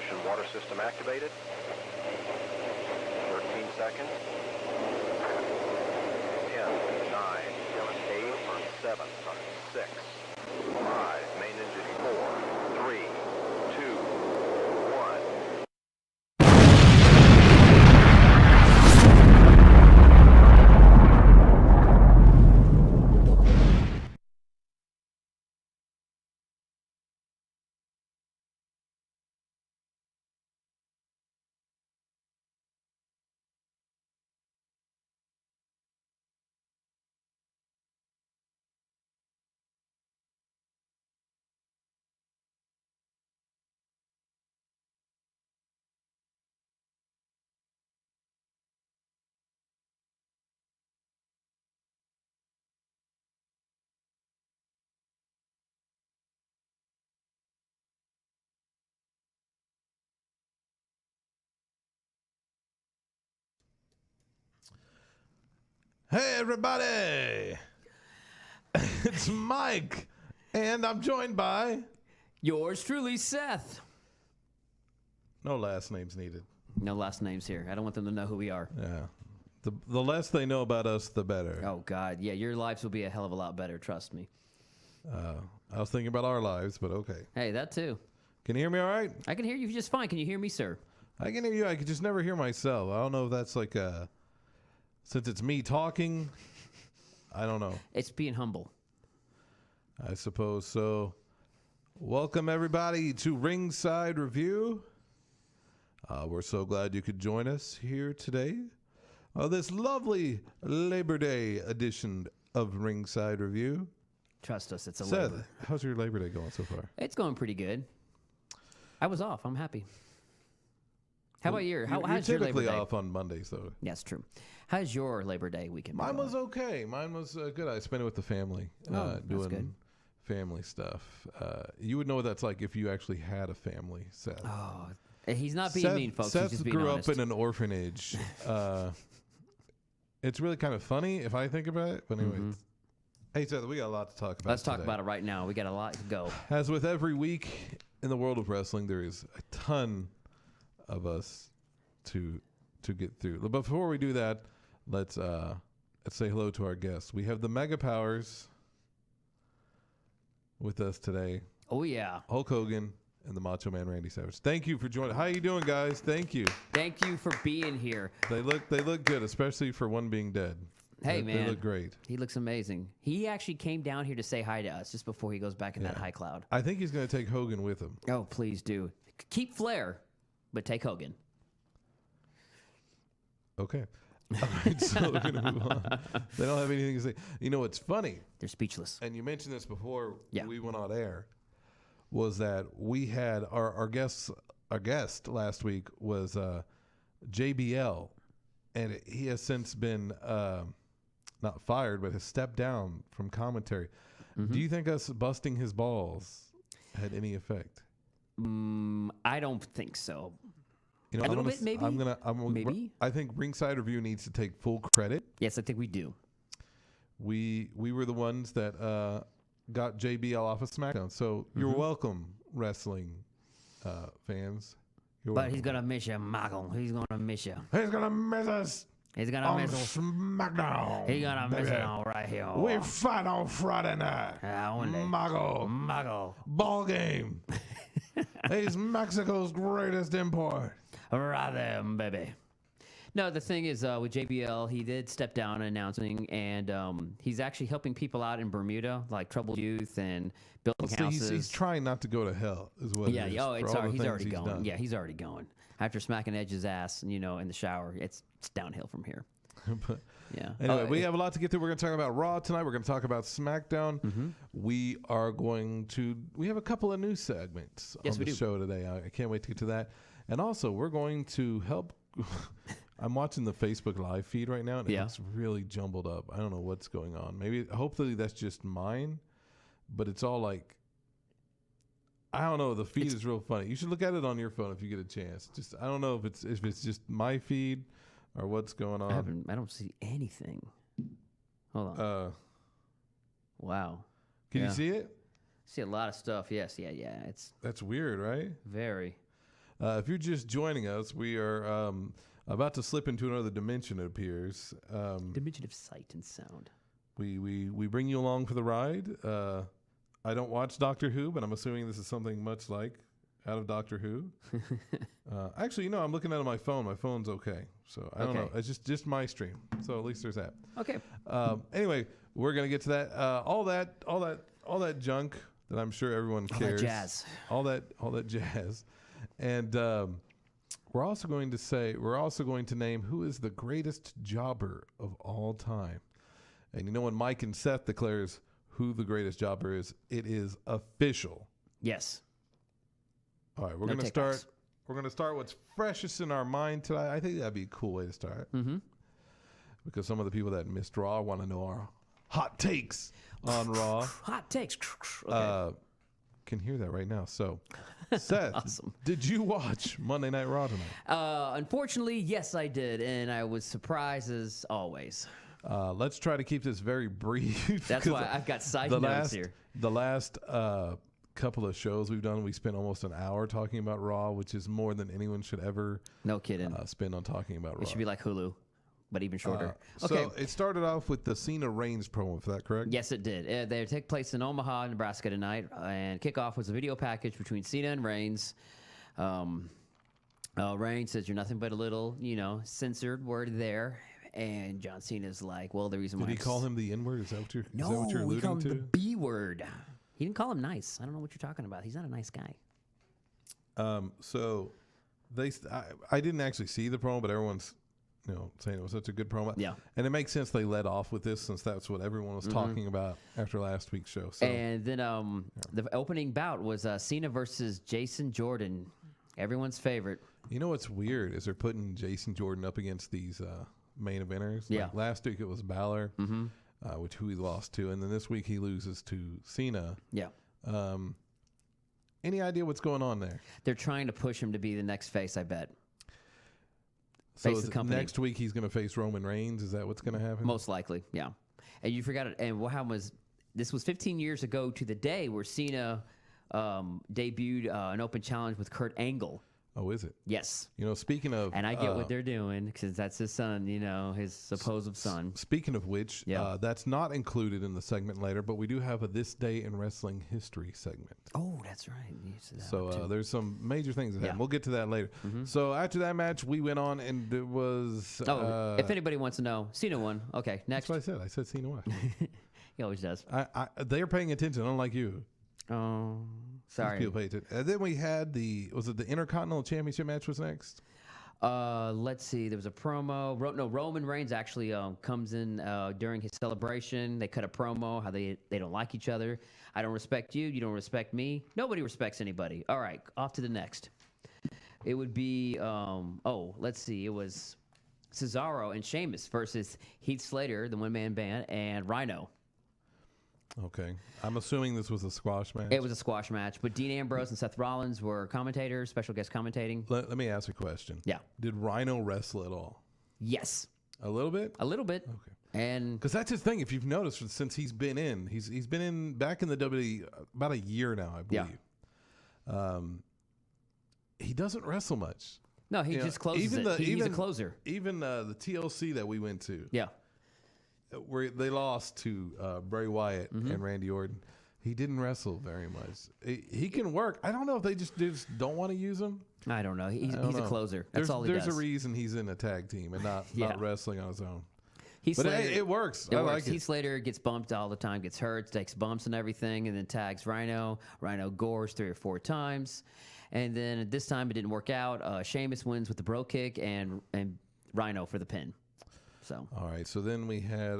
ignition water system activated. 13 seconds. 10, 9, 8, 7, 6, 5, main engine 4, 3, 2, 1. Hey, everybody! It's Mike, and I'm joined by... Yours truly, Seth. No last names needed. No last names here. I don't want them to know who we are. Yeah. The less they know about us, the better. Oh, God. Yeah, your lives will be a hell of a lot better. Trust me. I was thinking about our lives, but okay. Hey, that too. Can you hear me all right? I can hear you just fine. Can you hear me, sir? I can hear you. I could just never hear myself. I don't know if that's like since it's me talking, I don't know. It's being humble. I suppose so. Welcome, everybody, to Ringside Review. We're so glad you could join us here today. This lovely Labor Day edition of Ringside Review. Trust us, it's a Seth, labor. how's your Labor Day going so far? It's going pretty good. I was off. I'm happy. How about your? You're how's your typically Labor Day? off on Mondays, though. Yeah, it's true. How's your Labor Day weekend? Mine was okay. Mine was good. I spent it with the family, that's doing good. family stuff. You would know what that's like if you actually had a family, Seth. Oh, he's not being mean, folks. Seth He's just being grew honest. up in an orphanage. It's really kind of funny if I think about it. But anyway, hey, Seth, we got a lot to talk about. Let's talk about it right now. We got a lot to go. As with every week in the world of wrestling, there is a ton of us to get through. But before we do that, let's say hello to our guests. We have the Mega Powers with us today. Oh, yeah. Hulk Hogan and the Macho Man Randy Savage. Thank you for joining. How you doing, guys? Thank you. Thank you for being here. They look good, especially for one being dead. Hey, man. They look great. He looks amazing. He actually came down here to say hi to us just before he goes back in that high cloud. I think he's going to take Hogan with him. Oh, please do. Keep Flair, but take Hogan. Okay. All right, so we're going to move on. They don't have anything to say. You know, it's funny. They're speechless. And you mentioned this before Yeah. we went on air, was that we had our guest last week was JBL, and he has since been not fired, but has stepped down from commentary. Do you think us busting his balls had any effect? I don't think so. You know, A little bit, maybe. Maybe. I think Ringside Review needs to take full credit. Yes, I think we do. We were the ones that got JBL off of SmackDown. So you're welcome, wrestling fans. But he's going to miss you, Michael. He's going to miss you. He's gonna miss us. He's going to on miss us. SmackDown. He's going to miss baby. it all right here. We fight on Friday night. Only. Michael. Ball game. He's Mexico's greatest import. Right there, baby. No, the thing is, with JBL, he did step down announcing, and he's actually helping people out in Bermuda, like troubled youth and building houses. He's trying not to go to hell, is what it is. Yeah, he's already going. done. Yeah, he's already going. After smacking Edge's ass, in the shower, it's downhill from here. But Yeah. anyway, we have a lot to get through. We're going to talk about Raw tonight. We're going to talk about SmackDown. We have a couple of news segments on the show today. I can't wait to get to that. And also, we're going to help. I'm watching the Facebook live feed right now, and it looks really jumbled up. I don't know what's going on. Hopefully that's just mine, but it's all like, I don't know. The feed is real funny. You should look at it on your phone if you get a chance. I don't know if it's just my feed or what's going on. I don't see anything. Hold on. Wow. Can you see it? See a lot of stuff. Yes. Yeah. That's weird, right? Very. If you're just joining us, we are about to slip into another dimension, it appears. Dimension of sight and sound. We bring you along for the ride. I don't watch Doctor Who, but I'm assuming this is something much like out of Doctor Who. Actually, I'm looking at it on my phone. My phone's okay. So I don't know. It's just my stream. So at least there's that. Okay. Anyway, we're going to get to that. All that junk that I'm sure everyone cares. All that jazz. All that jazz. And we're also going to name who is the greatest jobber of all time. And when Mike and Seth declares who the greatest jobber is, it is official. Yes. All right, we're going to start. We're going to start what's freshest in our mind today. I think that'd be a cool way to start. Mm-hmm. Because some of the people that missed Raw want to know our hot takes on Raw. Hot takes. Okay. Can hear that right now. So, Seth, Awesome. Did you watch Monday Night Raw tonight? Unfortunately, yes, I did, and I was surprised as always. Let's try to keep this very brief. That's why I've got side notes here. The last couple of shows we've done, we spent almost an hour talking about Raw, which is more than anyone should ever spend on talking about Raw. It should be like Hulu, but even shorter. So it started off with the Cena Reigns promo, is that correct? Yes, it did. They take place in Omaha, Nebraska tonight, and kickoff was a video package between Cena and Reigns. Reigns says, "You're nothing but a little, censored word there." And John Cena's like, "Well, the reason why..." Did he call him the N-word? Is that what you're he alluding called to? him the B word. He didn't call him nice. I don't know what you're talking about. He's not a nice guy. So I didn't actually see the promo, but everyone's saying it was such a good promo. Yeah. And it makes sense they led off with this since that's what everyone was talking about after last week's show. So, and then the opening bout was Cena versus Jason Jordan, everyone's favorite. You know what's weird is they're putting Jason Jordan up against these main eventers. Yeah. Like last week it was Balor, who he lost to, and then this week he loses to Cena. Yeah. Any idea what's going on there? They're trying to push him to be the next face, I bet. So next week he's going to face Roman Reigns? Is that what's going to happen? Most likely, yeah. And you forgot it. And what happened was, this was 15 years ago to the day where Cena debuted an open challenge with Kurt Angle. Oh, is it? Yes. Speaking of... And I get what they're doing because that's his son, his supposed son. Speaking of which, that's not included in the segment later, but we do have a This Day in Wrestling History segment. Oh, that's right. So there's some major things that happen. We'll get to that later. So after that match, we went on and it was... if anybody wants to know, Cena won. Okay, next. That's what I said. I said Cena won. He always does. They're paying attention, unlike you. Oh, sorry. People pay attention. And then we had the Intercontinental Championship match was next? Let's see. There was a promo. Roman Reigns actually comes in during his celebration. They cut a promo, how they don't like each other. I don't respect you. You don't respect me. Nobody respects anybody. All right, off to the next. It would be, let's see. It was Cesaro and Sheamus versus Heath Slater, the one-man band, and Rhino. Okay. I'm assuming this was a squash match. It was a squash match, but Dean Ambrose and Seth Rollins were commentators, special guest commentating. Let me ask a question. Yeah. Did Rhino wrestle at all? Yes. A little bit? A little bit. Okay. And because that's his thing. If you've noticed, since he's been in, he's been in back in the WWE about a year now, I believe. Yeah. He doesn't wrestle much. No, he just closes he's a closer. Even the TLC that we went to. Yeah. Where they lost to Bray Wyatt and Randy Orton. He didn't wrestle very much. He can work. I don't know if they just don't want to use him. I don't know. He's a closer. That's all he does. There's a reason he's in a tag team and not wrestling on his own. But it works. I like it. Heath Slater gets bumped all the time, gets hurt, takes bumps and everything, and then tags Rhino. Rhino gores 3 or 4 times. And then this time it didn't work out. Sheamus wins with the bro kick and Rhino for the pin. So. All right, so then we had...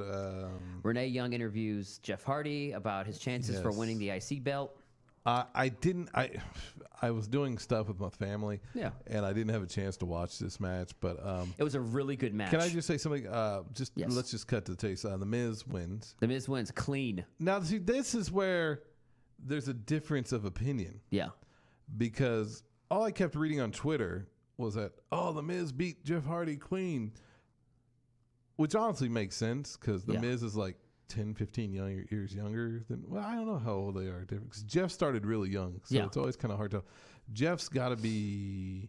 Renee Young interviews Jeff Hardy about his chances for winning the IC belt. I was doing stuff with my family, and I didn't have a chance to watch this match, but... it was a really good match. Can I just say something? Let's just cut to the chase. The Miz wins. The Miz wins clean. Now, see, this is where there's a difference of opinion. Yeah. Because all I kept reading on Twitter was that, The Miz beat Jeff Hardy clean. Which honestly makes sense because The Miz is like 10, 15 years younger than. Well, I don't know how old they are. Because Jeff started really young, so it's always kind of hard to. Jeff's got to be.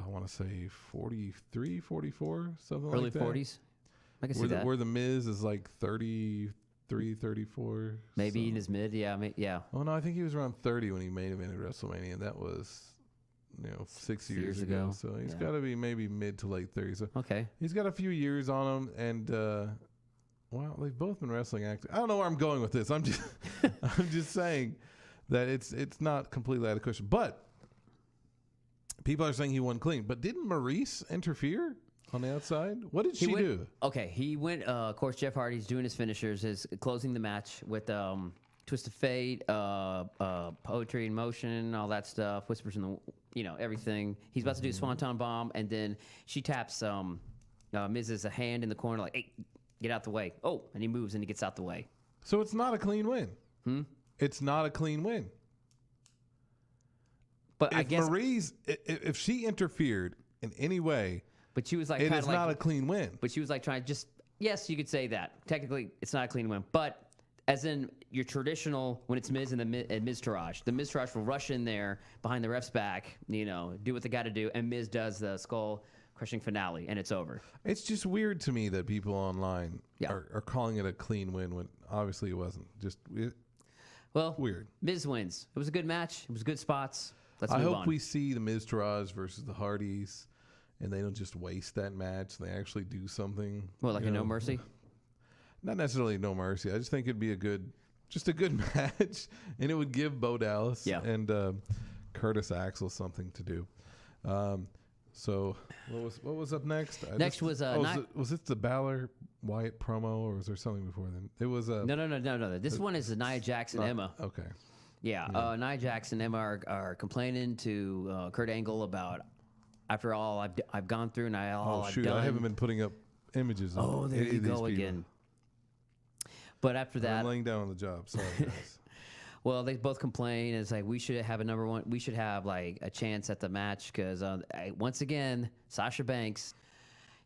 I want to say 43, 44, something Early like that. 40s. I can see that. Where the Miz is like 33, 34. Maybe in his mid. Yeah. Yeah. Oh, no, I think he was around 30 when he main evented WrestleMania. And that was, 6 years ago. So he's got to be maybe mid to late 30s. So Okay. he's got a few years on him. And, well, they've both been wrestling actors. I don't know where I'm going with this. I'm just saying that it's not completely out of question. But people are saying he won clean. But didn't Maurice interfere on the outside? What did she do? Okay, he went. Of course, Jeff Hardy's doing his finishers, is closing the match with Twist of Fate, Poetry in Motion, all that stuff. Whispers in the, everything. He's about to do Swanton Bomb, and then she taps Miz's a hand in the corner, like, hey, get out the way. Oh, and he moves and he gets out the way. So it's not a clean win. It's not a clean win. But if I guess Maurice, if she interfered in any way, but she was like, it is not a clean win. But she was like trying yes, you could say that. Technically, it's not a clean win. But as in your traditional, when it's Miz and the Miz-tourage, the Miz-tourage will rush in there behind the ref's back, do what they got to do, and Miz does the skull-crushing finale, and it's over. It's just weird to me that people online are calling it a clean win when obviously it wasn't. Well, weird. Miz wins. It was a good match. It was good spots. Let's I move hope on. we see the Miz-tourage versus the Hardys, and they don't just waste that match. They actually do something. Well, like a No Mercy? Not necessarily No Mercy. I just think it'd be a good match, and it would give Bo Dallas and Curtis Axel something to do. So what was up next? Next was was it the Balor Wyatt promo, or was there something before then? It was No. This one is Nia Jax and Emma. Okay. Yeah. Nia Jax and Emma are complaining to Kurt Angle about, after all I've gone through and I've done. I haven't been putting up images. Oh, there you go again. But after that, I'm laying down on the job. Sorry, guys. Well, they both complain. It's like we should have a number one. We should have like a chance at the match because once again, Sasha Banks,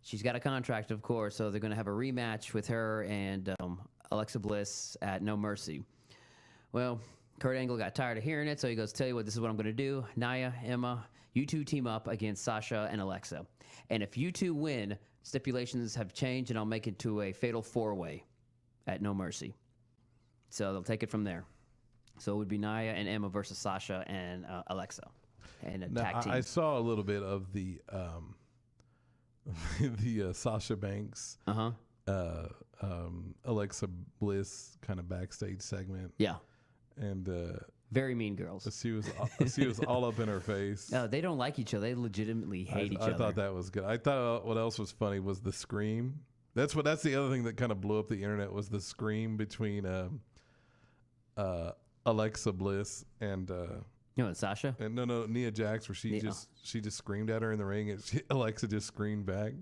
she's got a contract, of course, so they're going to have a rematch with her and Alexa Bliss at No Mercy. Well, Kurt Angle got tired of hearing it, so he goes, "Tell you what, this is what I'm going to do. Nia, Emma, you two team up against Sasha and Alexa, and if you two win, stipulations have changed, and I'll make it to a fatal four-way at No Mercy. So they'll take it from there." So it would be Nia and Emma versus Sasha and Alexa, and a tag team. I saw a little bit of the Sasha Banks, Alexa Bliss kind of backstage segment. Yeah, and very mean girls. She was all up in her face. No, they don't like each other. They legitimately hate each other. I thought that was good. I thought what else was funny was the scream. That's the other thing that kind of blew up the internet was the scream between Alexa Bliss and Sasha? And no, Nia Jax, where she just screamed at her in the ring, and Alexa just screamed back.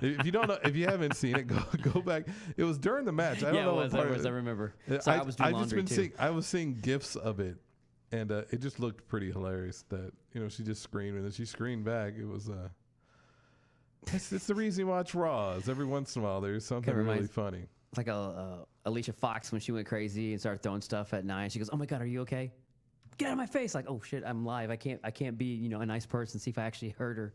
If you don't know, if you haven't seen it, go back. It was during the match. I don't know what part of it. I remember. So I was doing laundry too. I was seeing gifs of it, and it just looked pretty hilarious. That she just screamed and then she screamed back. It was it's the reason you watch Raws. Every once in a while, there's something really funny. It's like Alicia Fox when she went crazy and started throwing stuff at Nia. She goes, "Oh my God, are you okay? Get out of my face!" Like, "Oh shit, I'm live. I can't be a nice person. See if I actually hurt her."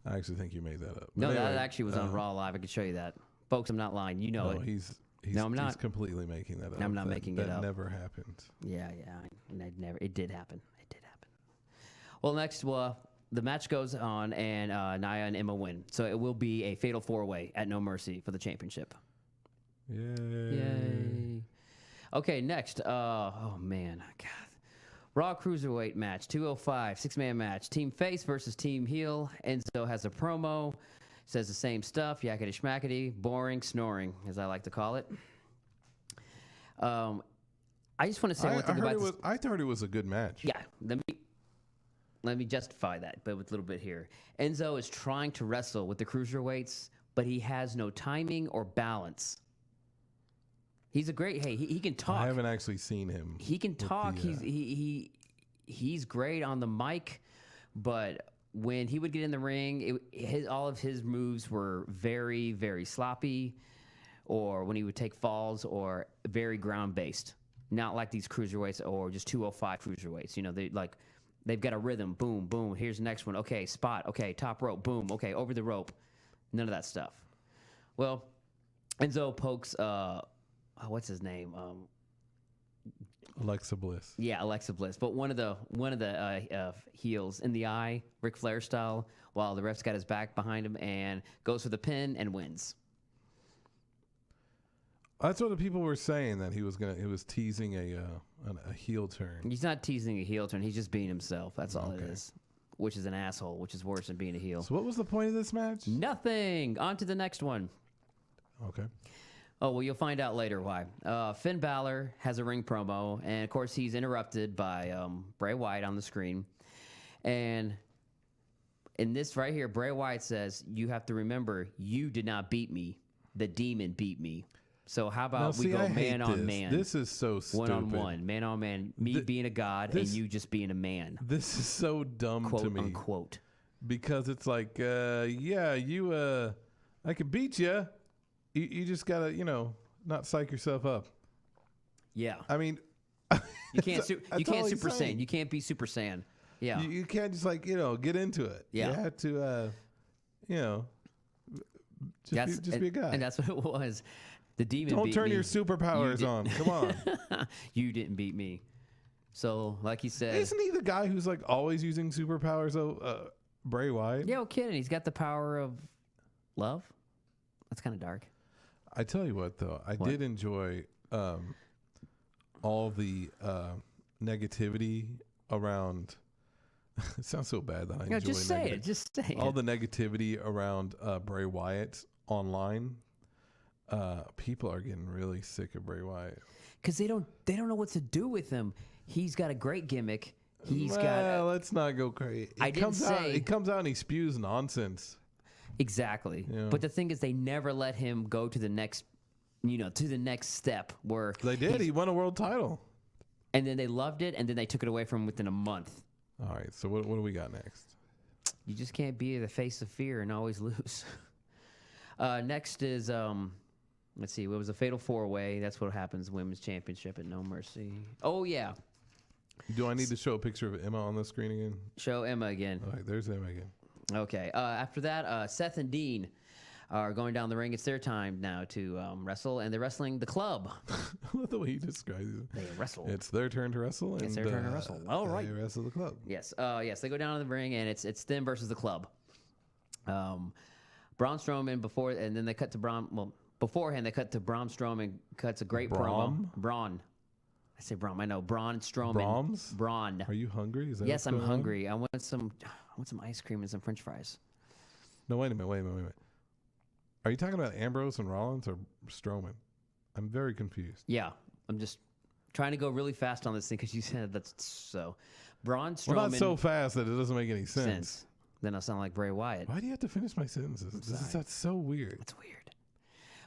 I actually think you made that up. No, anyway, that actually was on Raw Live. I could show you that, folks. I'm not lying. You know it. No, I'm not. He's completely making that up. I'm not making it up. That never happened. Yeah. It did happen. Well, next, the match goes on, and Nia and Emma win. So it will be a fatal four-way at No Mercy for the championship. Yay. Okay, next. Oh, man. God. Raw Cruiserweight match, 205, six-man match. Team Face versus Team Heel. Enzo has a promo. Says the same stuff. Yakety schmackety. Boring snoring, as I like to call it. I just want to say one thing about this. I thought it was a good match. Yeah. Let me justify that, but with a little bit here. Enzo is trying to wrestle with the cruiserweights, but he has no timing or balance. He's a great. Hey, he can talk. I haven't actually seen him. He can talk. He's great on the mic, but when he would get in the ring, all of his moves were very, very sloppy, or when he would take falls, or very ground based. Not like these cruiserweights or just 205 cruiserweights. You know, they've got a rhythm. Boom, boom. Here's the next one. Okay, spot. Okay, top rope. Boom. Okay, over the rope. None of that stuff. Well, Enzo pokes. What's his name? Alexa Bliss. Yeah, Alexa Bliss. But one of the heels in the eye, Ric Flair style, while the ref's got his back behind him, and goes for the pin and wins. That's what the people were saying, that he was teasing a heel turn. He's not teasing a heel turn. He's just being himself. That's all it is. Which is an asshole, which is worse than being a heel. So what was the point of this match? Nothing. On to the next one. Okay. Oh, well, you'll find out later why. Finn Balor has a ring promo, and of course he's interrupted by Bray Wyatt on the screen. And in this right here, Bray Wyatt says, "You have to remember, you did not beat me. The demon beat me. So how about we go man on man? This is so stupid. 1-on-1, man on man. Me being a god and you just being a man. This is so dumb Quote, to me. Unquote. Because it's like, I could beat you. You just gotta, not psych yourself up. Yeah. I mean, you can't Super Saiyan. You can't be Super Saiyan. Yeah. You can't just get into it. Yeah. You have to, just be a guy. And that's what it was. The demon Don't beat turn me. your superpowers on. Come on. You didn't beat me. So, like he said. Isn't he the guy who's like always using superpowers, Bray Wyatt? Yeah, no kidding. He's got the power of love. That's kind of dark. I tell you what, though. I did enjoy all the negativity around... It sounds so bad that I enjoy just say it. Just say it. All the negativity around Bray Wyatt online. People are getting really sick of Bray Wyatt because they don't know what to do with him. He's got a great gimmick. Let's not go crazy. He comes out and he spews nonsense. Exactly. Yeah. But the thing is, they never let him go to the next, to the next step where they did. He won a world title, and then they loved it, and then they took it away from him within a month. All right. So what do we got next? You just can't be the face of fear and always lose. Next is let's see. It was a fatal 4-way. That's what happens in Women's Championship at No Mercy. Oh yeah. Do I need to show a picture of Emma on the screen again? Show Emma again. All right. There's Emma again. Okay. After that, Seth and Dean are going down the ring. It's their time now to wrestle, and they're wrestling the club. I love the way you describe it. They wrestle. It's their turn to wrestle. It's their turn to wrestle. All right. They wrestle the club. Yes. Yes. They go down to the ring, and it's them versus the club. Braun Strowman and then they cut to Braun. Well, beforehand they cut to Braun Strowman. Cuts a great promo. Braun. I say Braun. I know Braun Strowman. Brahms? Braun. Are you hungry? Is that yes, I'm hungry. I want some ice cream and some French fries. No, wait a minute. Are you talking about Ambrose and Rollins or Strowman? I'm very confused. Yeah, I'm just trying to go really fast on this thing because you said that's so. Braun Strowman. Well, not so fast that it doesn't make any sense. Then I'll sound like Bray Wyatt. Why do you have to finish my sentences? That's so weird. It's weird.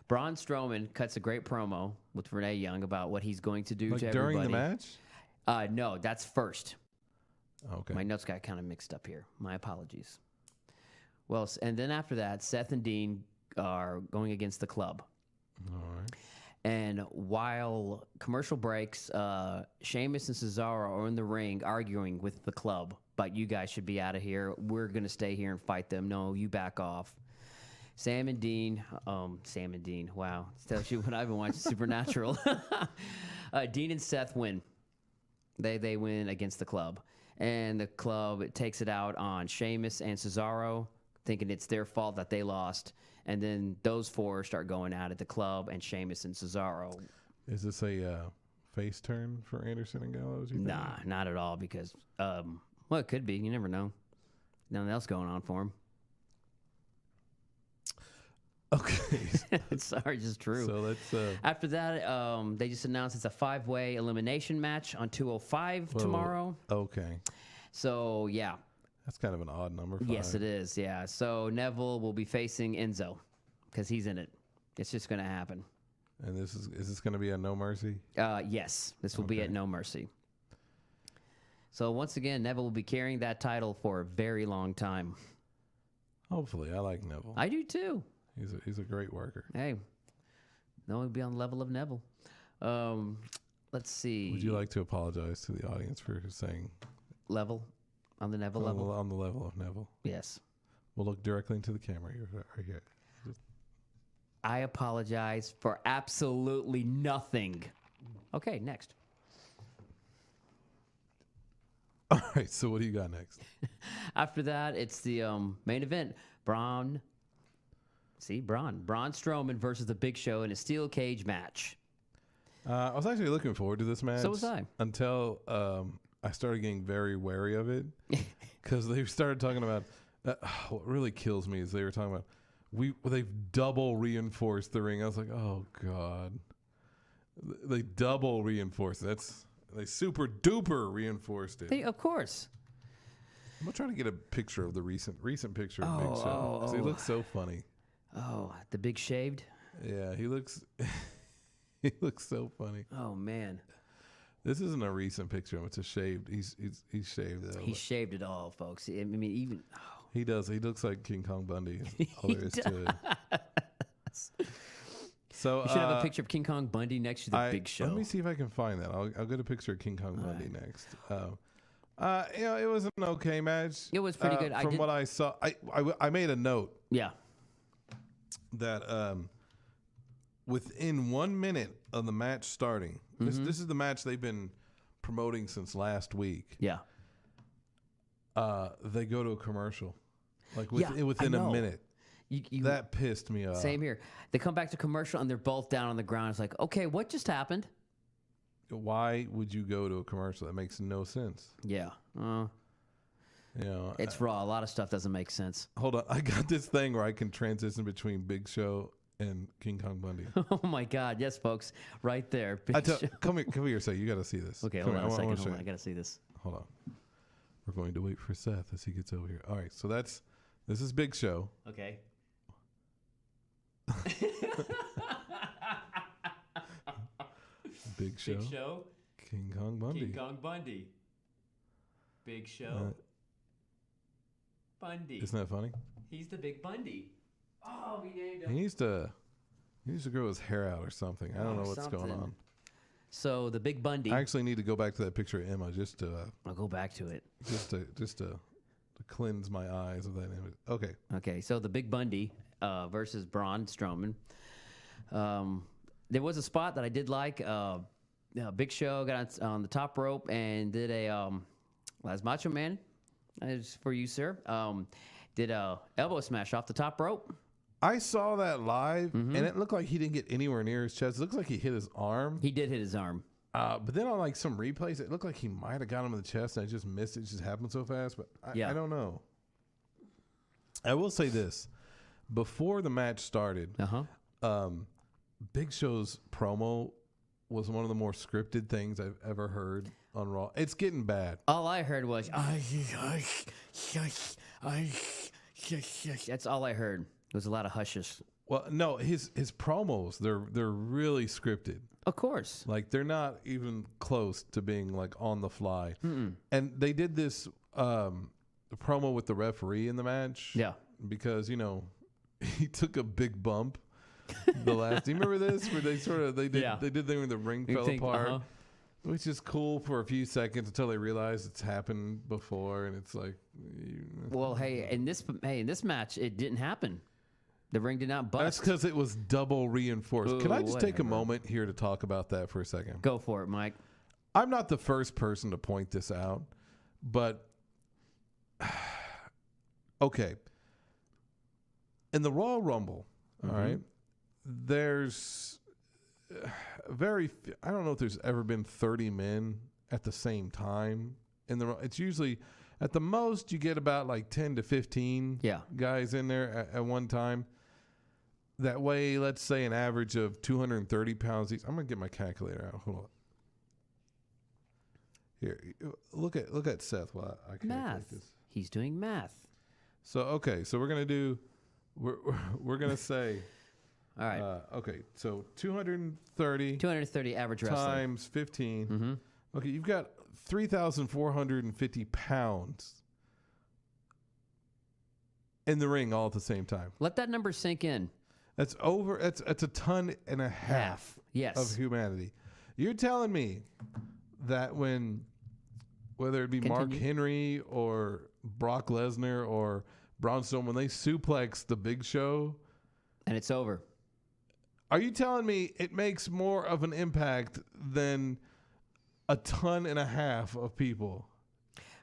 Braun Strowman cuts a great promo with Renee Young about what he's going to do to everybody. During the match? No, that's first. Okay. My notes got kind of mixed up here. My apologies. Well, and then after that, Seth and Dean are going against the club. All right. And while commercial breaks, Sheamus and Cesaro are in the ring arguing with the club. But you guys should be out of here. We're going to stay here and fight them. No, you back off. Sam and Dean. Wow. Tells you what I've been watching Supernatural. Dean and Seth win. They win against the club. And the club takes it out on Sheamus and Cesaro, thinking it's their fault that they lost. And then those four start going out at the club and Sheamus and Cesaro. Is this a face turn for Anderson and Gallows? Nah, not at all because, well, it could be. You never know. Nothing else going on for him. Okay. Sorry, just true. So let's. After that, they just announced it's a 5-way elimination match on 205 tomorrow. Okay. So yeah. That's kind of an odd number. 5. Yes, it is. Yeah. So Neville will be facing Enzo because he's in it. It's just going to happen. And is this going to be at No Mercy? Yes, this will be at No Mercy. So once again, Neville will be carrying that title for a very long time. Hopefully, I like Neville. I do too. He's a great worker. Hey, no one will be on the level of Neville. Let's see. Would you like to apologize to the audience for saying level on the Neville level? On the level of Neville. Yes. We'll look directly into the camera here. I apologize for absolutely nothing. Okay, next. All right, so what do you got next? After that, it's the main event. Braun Strowman versus the Big Show in a steel cage match. I was actually looking forward to this match. So was I. Until I started getting very wary of it. Because they started talking about... what really kills me is they were talking about... They've double reinforced the ring. I was like, oh, God. They double reinforced. They super duper reinforced it. Of course. I'm trying to get a picture of the recent picture of Big Show. 'Cause he looks so funny. Oh, the big shaved? Yeah, he looks... He looks so funny. Oh, man. This isn't a recent picture. It's a shaved. He's shaved. He shaved it all, folks. I mean, even... Oh. He does. He looks like King Kong Bundy. All there is to it. So you should have a picture of King Kong Bundy next to the Big Show. Let me see if I can find that. I'll get a picture of King Kong Bundy next. It was an okay match. It was pretty good. From what I saw, I made a note. Yeah. That within 1 minute of the match starting, this is the match they've been promoting since last week. Yeah. They go to a commercial, like within a minute. That pissed me off. Same here. They come back to commercial and they're both down on the ground. It's like, okay, what just happened? Why would you go to a commercial? That makes no sense. Yeah. It's raw. A lot of stuff doesn't make sense. Hold on. I got this thing where I can transition between Big Show and King Kong Bundy. Oh, my God. Yes, folks. Right there. Come here a second. You got to see this. Okay, hold on a second. Hold on. I got to see this. Hold on. We're going to wait for Seth as he gets over here. All right. So this is Big Show. Okay. Big Show. Big Show. King Kong Bundy. King Kong Bundy. Big Show. Bundy. Isn't that funny? He's the Big Bundy. Oh, we named him. He needs to grow his hair out or something. I don't know what's going on. So the Big Bundy. I actually need to go back to that picture of Emma just to. I'll go back to it. Just to cleanse my eyes of that image. Okay. Okay. So the Big Bundy versus Braun Strowman. There was a spot that I did like. Big Show got on the top rope and did a as Macho Man. As for you, sir. Did a elbow smash off the top rope. I saw that live, and it looked like he didn't get anywhere near his chest. It looks like he hit his arm. He did hit his arm. But then on like some replays, it looked like he might have got him in the chest, and I just missed it. It just happened so fast. But I don't know. I will say this. Before the match started, Big Show's promo was one of the more scripted things I've ever heard on Raw. It's getting bad. All I heard was, that's all I heard. There was a lot of hushes. Well, no, his promos, they're really scripted. Of course. Like, they're not even close to being, like, on the fly. And they did this promo with the referee in the match. Yeah. Because, he took a big bump the last... Do you remember this? Where they did thing where the ring fell apart. Which is cool for a few seconds until they realize it's happened before, and it's like... Well, in this match, it didn't happen. The ring did not bust. That's because it was double reinforced. Can I just take a moment here to talk about that for a second? Go for it, Mike. I'm not the first person to point this out, but okay. In the Royal Rumble, all right, there's I don't know if there's ever been 30 men at the same time. It's usually, at the most, you get about like 10 to 15 guys in there at one time. That way, let's say an average of 230 pounds each. I'm going to get my calculator out. Hold on. Here, look at Seth while I calculate this. He's doing math. So, okay, so we're going to say... All right. Okay, so 230 average wrestler times 15. Okay, you've got 3,450 pounds in the ring all at the same time. Let that number sink in. That's over. It's a ton and a half Yes. of humanity. You're telling me that whether it be Mark Henry or Brock Lesnar or Braun Strowman, when they suplex the Big Show, and it's over. Are you telling me it makes more of an impact than a ton and a half of people?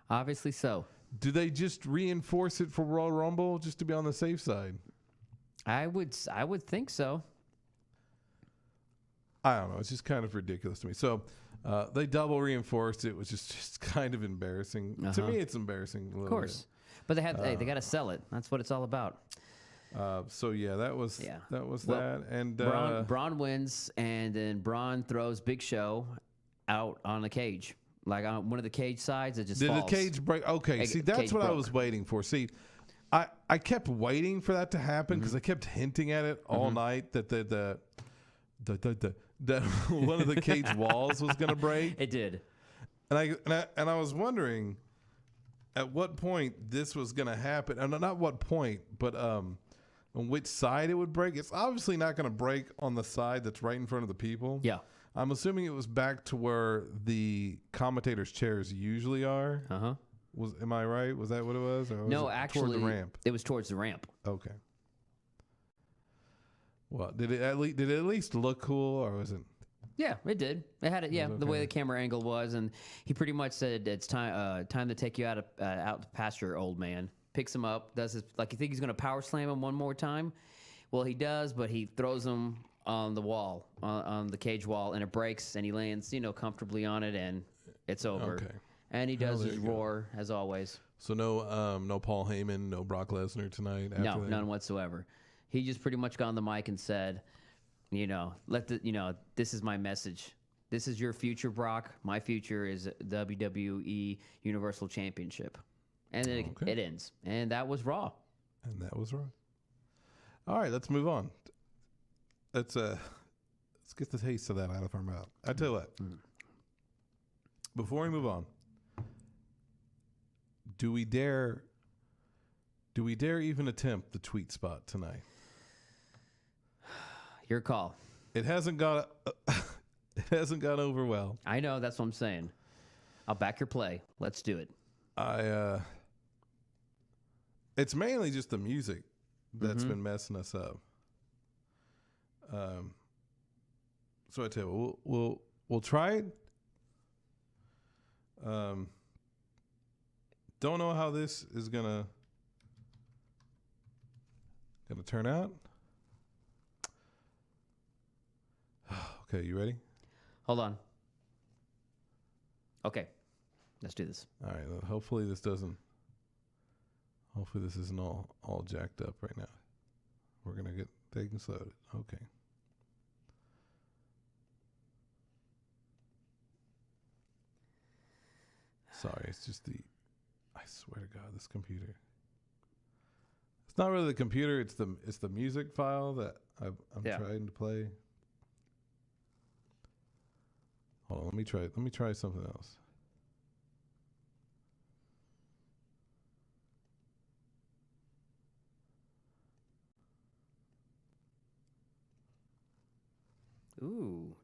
Obviously so. Do they just reinforce it for Royal Rumble just to be on the safe side? I would think so. I don't know. It's just kind of ridiculous to me. So they double reinforced it, which is just kind of embarrassing. To me, it's embarrassing. Of course. But they have they got to sell it. That's what it's all about. So yeah, that was that. And Braun wins, and then Braun throws Big Show out on the cage, like on one of the cage sides. It just did falls. the cage break? Okay, see, that's what I was waiting for. See, I kept waiting for that to happen because I kept hinting at it all night that that one of the cage walls was going to break. It did, and I was wondering at what point this was going to happen, and not what point, but on which side it would break. It's obviously not going to break on the side that's right in front of the people. Yeah. I'm assuming it was back to where the commentators' chairs usually are. Am I right? Was that what it was? Or no, was it actually, toward the ramp. It was towards the ramp. Okay. Well, did it at least look cool, or was it? Yeah, it did. It had it. Yeah, okay. The way the camera angle was, and he pretty much said it's time to take you out to pasture, old man. Picks him up, does his like you think he's gonna power slam him one more time. Well, he does, but he throws him on the wall, on the cage wall, and it breaks, and he lands, comfortably on it, and it's over. Okay. And he does his roar as always. So no Paul Heyman, no Brock Lesnar tonight. No, none whatsoever. He just pretty much got on the mic and said, this is my message. This is your future, Brock. My future is WWE Universal Championship. And then it ends. And that was Raw. And that was Raw. All right, let's move on. Let's get the taste of that out of our mouth. I tell you what. Before we move on, do we dare even attempt the tweet spot tonight? Your call. It hasn't gone over well. I know, that's what I'm saying. I'll back your play. Let's do it. It's mainly just the music that's been messing us up. So I tell you, we'll try it. Don't know how this is gonna turn out. Okay, you ready? Hold on. Okay, let's do this. All right. Well, hopefully this isn't all jacked up right now. We're gonna get things loaded. Okay. Sorry, it's just I swear to God, this computer. It's not really the computer. It's the music file that I'm trying to play. Hold on, let me try something else. Ooh.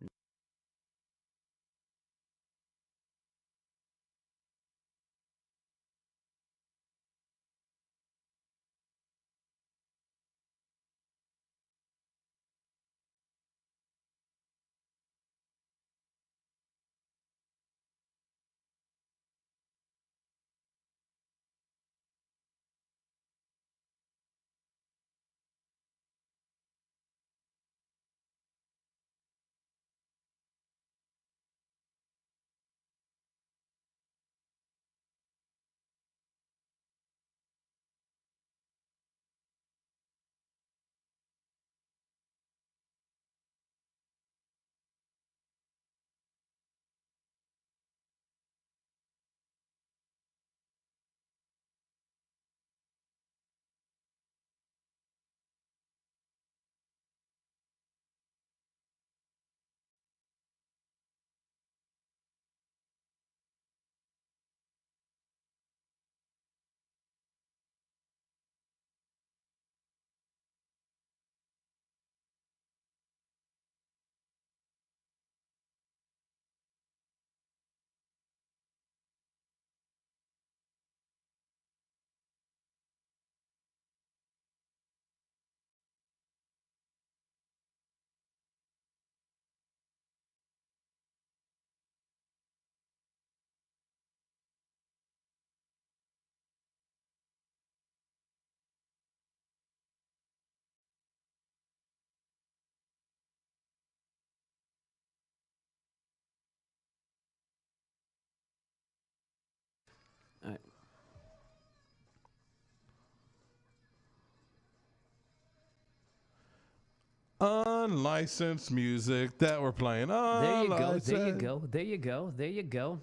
Unlicensed music that we're playing. There you go. Unlicensed. There you go. There you go. There you go.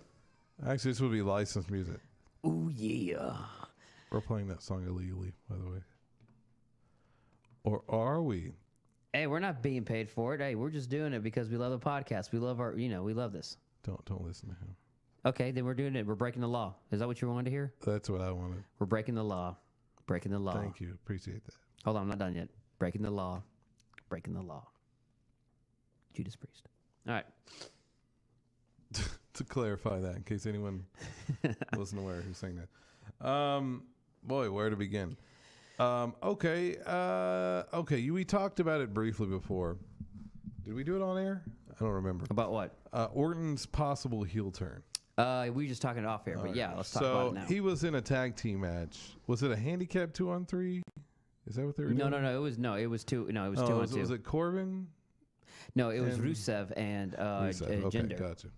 Actually, this would be licensed music. Ooh, yeah. We're playing that song illegally, by the way. Or are we? Hey, we're not being paid for it. Hey, we're just doing it because we love the podcast. We love our, we love this. Don't listen to him. Okay, then we're doing it. We're breaking the law. Is that what you wanted to hear? That's what I wanted. We're breaking the law. Breaking the law. Thank you. Appreciate that. Hold on, I'm not done yet. Breaking the law. Breaking the law. Judas Priest. All right. To clarify that, in case anyone wasn't aware who's saying that. Boy, where to begin? Okay. We talked about it briefly before. Did we do it on air? I don't remember. About what? Orton's possible heel turn. We were just talking off air, but yeah, let's talk about it now. So he was in a tag team match. Was it a handicap 2-on-3? Is that what they were doing? No. It was 2 on 2. Was it Corbin? No, it was Rusev and Rusev. Okay, Jinder. Gotcha.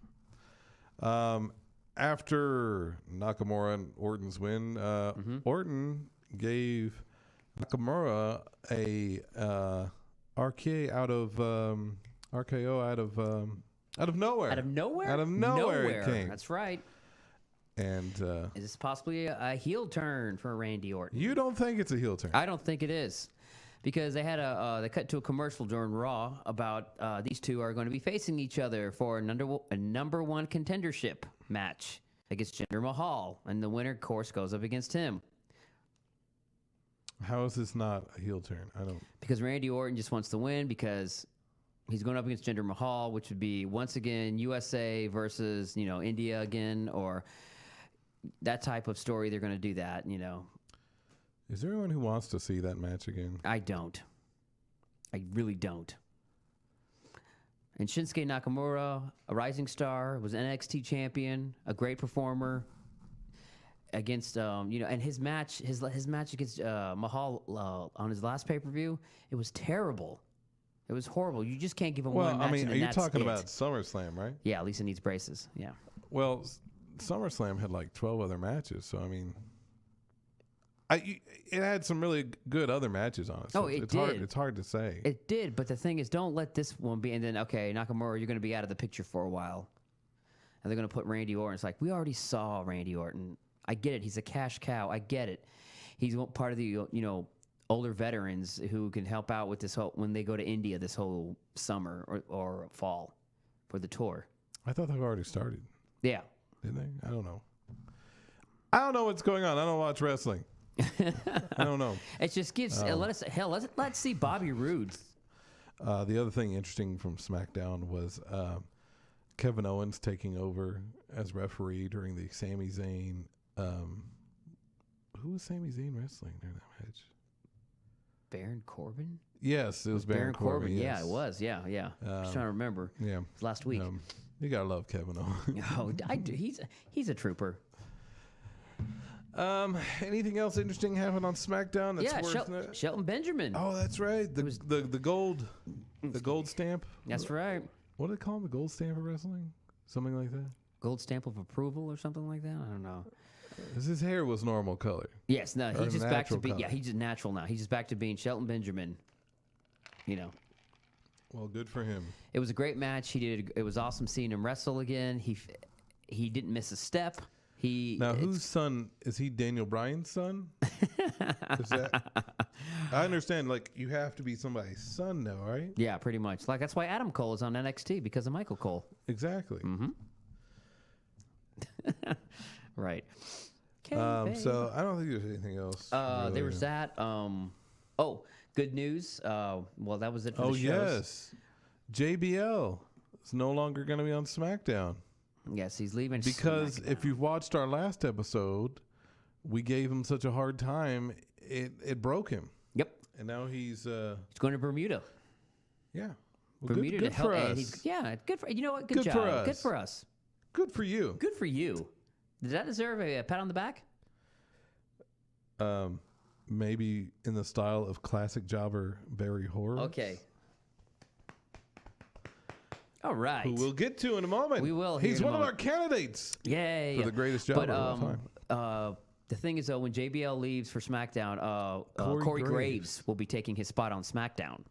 After Nakamura and Orton's win, Orton gave Nakamura a RKO out of nowhere. Out of nowhere? Out of nowhere it came. That's right. And is this possibly a heel turn for Randy Orton? You don't think it's a heel turn? I don't think it is, because they had they cut to a commercial during Raw about these two are going to be facing each other for a number one contendership match against Jinder Mahal, and the winner, of course, goes up against him. How is this not a heel turn? I don't. Because Randy Orton just wants to win because he's going up against Jinder Mahal, which would be once again USA versus India again, or that type of story. They're going to do that. Is there anyone who wants to see that match again? I don't. I really don't. And Shinsuke Nakamura, a rising star, was an NXT champion, a great performer. Against and his match against Mahal on his last pay-per-view, it was terrible. It was horrible. You just can't give him one match. Well, I mean, are you talking it. about SummerSlam, right? Yeah, Lisa needs braces. Yeah. Well, SummerSlam had like 12 other matches, so I mean, it had some really good other matches on it. So it did. It's it's hard to say. It did, but the thing is, don't let this one be. And then, okay, Nakamura, you're going to be out of the picture for a while, and they're going to put Randy Orton. It's like, we already saw Randy Orton. I get it. He's a cash cow. I get it. He's part of the older veterans who can help out with this whole when they go to India this whole summer or fall for the tour. I thought they've already started. Yeah. Didn't they? I don't know. I don't know what's going on. I don't watch wrestling. I don't know. It just gives. Let's see Bobby Roode. The other thing interesting from SmackDown was Kevin Owens taking over as referee during the Sami Zayn. Who was Sami Zayn wrestling during that match? Baron Corbin? Yes, it was Baron Corbin. Yes. Yeah, it was. Yeah. I was trying to remember. Yeah. It was last week. You gotta love Kevin Owens. Oh, I do. He's a trooper. Anything else interesting happened on SmackDown? That's Shelton Benjamin. Oh, that's right. The gold stamp. That's right. What do they call him? The gold stamp of wrestling? Something like that. Gold stamp of approval or something like that. I don't know. His hair was normal color. Yes, no, he's just back to being. color. Yeah, he's just natural now. He's just back to being Shelton Benjamin. Well, good for him. It was a great match. It was awesome seeing him wrestle again. He didn't miss a step. Whose son is he? Daniel Bryan's son? I understand. Like, you have to be somebody's son now, right? Yeah, pretty much. Like, that's why Adam Cole is on NXT, because of Michael Cole. Exactly. Mm-hmm. Right. So I don't think there's anything else. There was that. Good news. Well, that was it for the shows. Yes. JBL is no longer going to be on SmackDown. Yes, he's leaving. Because if you've watched our last episode, we gave him such a hard time, it broke him. Yep. And now he's going to Bermuda. Yeah. Well, Bermuda good to help. for us. Good for you know what? Good job. For us. Good for us. Good for you. Good for you. Does that deserve a pat on the back? Maybe in the style of classic jobber Barry Horror. Okay. All right. Who we'll get to in a moment. We will. He's one of our candidates. Yay. For the greatest jobber of all time. The thing is, though, when JBL leaves for SmackDown, Corey Graves will be taking his spot on SmackDown.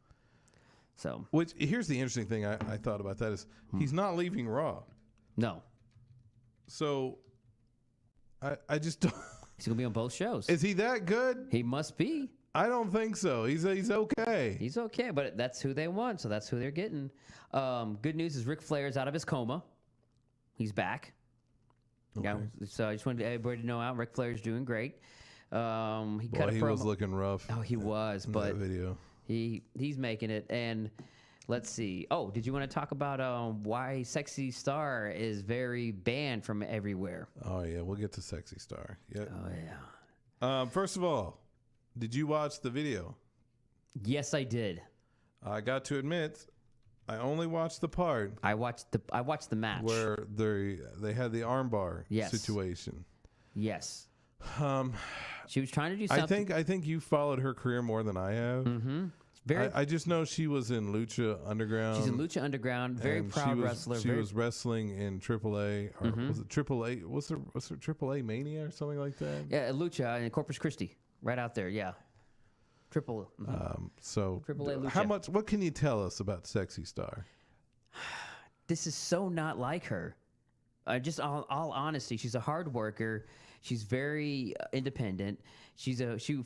So, which here's the interesting thing I thought about that is he's not leaving Raw. no. So I just don't. He's going to be on both shows. Is he that good? He must be. I don't think so. He's okay. He's okay, but that's who they want, so that's who they're getting. Good news is Ric Flair's out of his coma. He's back. Okay. Yeah, so I just wanted everybody to know Ric Flair's doing great. He cut a he promo. was looking rough. Oh, he was, in but that video. he's making it. And let's see. Oh, did you want to talk about why Sexy Star is very banned from everywhere? Oh yeah, we'll get to Sexy Star. Yeah. Oh yeah. First of all, did you watch the video? Yes, I did. I got to admit, I only watched the part I watched the match. where they had the armbar Yes. situation. Yes. She was trying to do something. I think you followed her career more than I have. Mm-hmm. Very. I just know she was in Lucha Underground. She's in Lucha Underground. Very and proud wrestler. She was wrestling in AAA. Or was it AAA? Was there AAA Mania or something like that? Yeah, Lucha in Corpus Christi, right out there. Yeah. Triple. So AAA Lucha. how much? What can you tell us about Sexy Star? This is so not like her. Just all honesty, she's a hard worker. She's very independent. She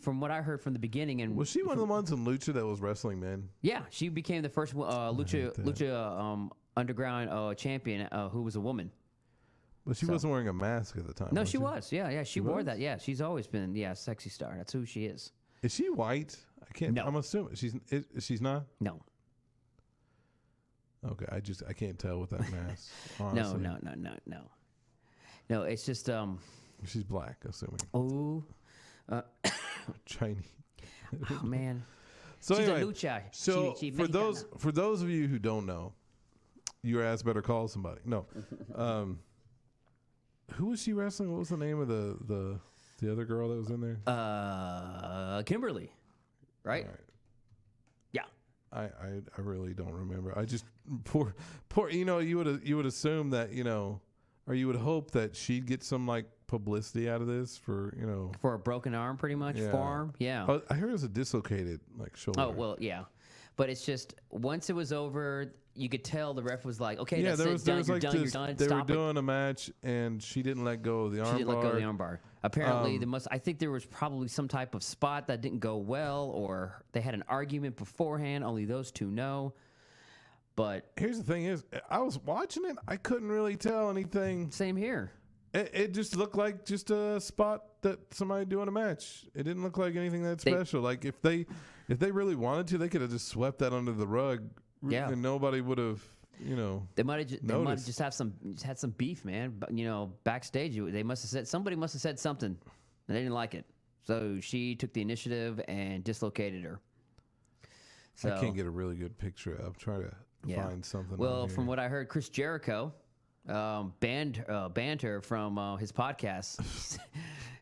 from what I heard from the beginning, and Was she one of the ones in Lucha that was wrestling men? yeah, she became the first Lucha Underground champion who was a woman. But she wasn't wearing a mask at the time. No, was she was. Yeah, she wore was? that. Yeah, she's always been Sexy Star. That's who she is. Is she white? I can't. No. I'm assuming she's not. No. Okay, I can't tell with that mask. Honestly. No. No, it's just She's black, assuming. oh Chinese. man. So She's anyway, a lucha. so She for mexicana. those of you who don't know, your ass better call somebody. No, who was she wrestling? What was the name of the other girl that was in there? Kimberly, right? All right. Yeah. I really don't remember. I just poor. You would assume that or you would hope that she'd get some like publicity out of this for For a broken arm, pretty much. Yeah. Forearm. Yeah. Oh, I heard it was a dislocated shoulder. Oh well, yeah. But it's just once it was over, you could tell the ref was like, "Okay, Yeah, that's there it. was Done. like You're done. this. You're done. They Stop were it." doing a match, and she didn't let go of the armbar. She didn't let go of the armbar. Apparently, I think there was probably some type of spot that didn't go well, or they had an argument beforehand. Only those two know. But Here's the thing: is I was watching it, I couldn't really tell anything. same here. It just looked like just a spot that somebody doing a match. It didn't look like anything that special. Like if they really wanted to, they could have just swept that under the rug. Yeah. And nobody would have, They might have noticed. just had some beef, man. But backstage, somebody must have said something, and they didn't like it. So she took the initiative and dislocated her. So, I can't get a really good picture. I'm trying to find something. Well, on from here. what I heard, Chris Jericho banned her from his podcast,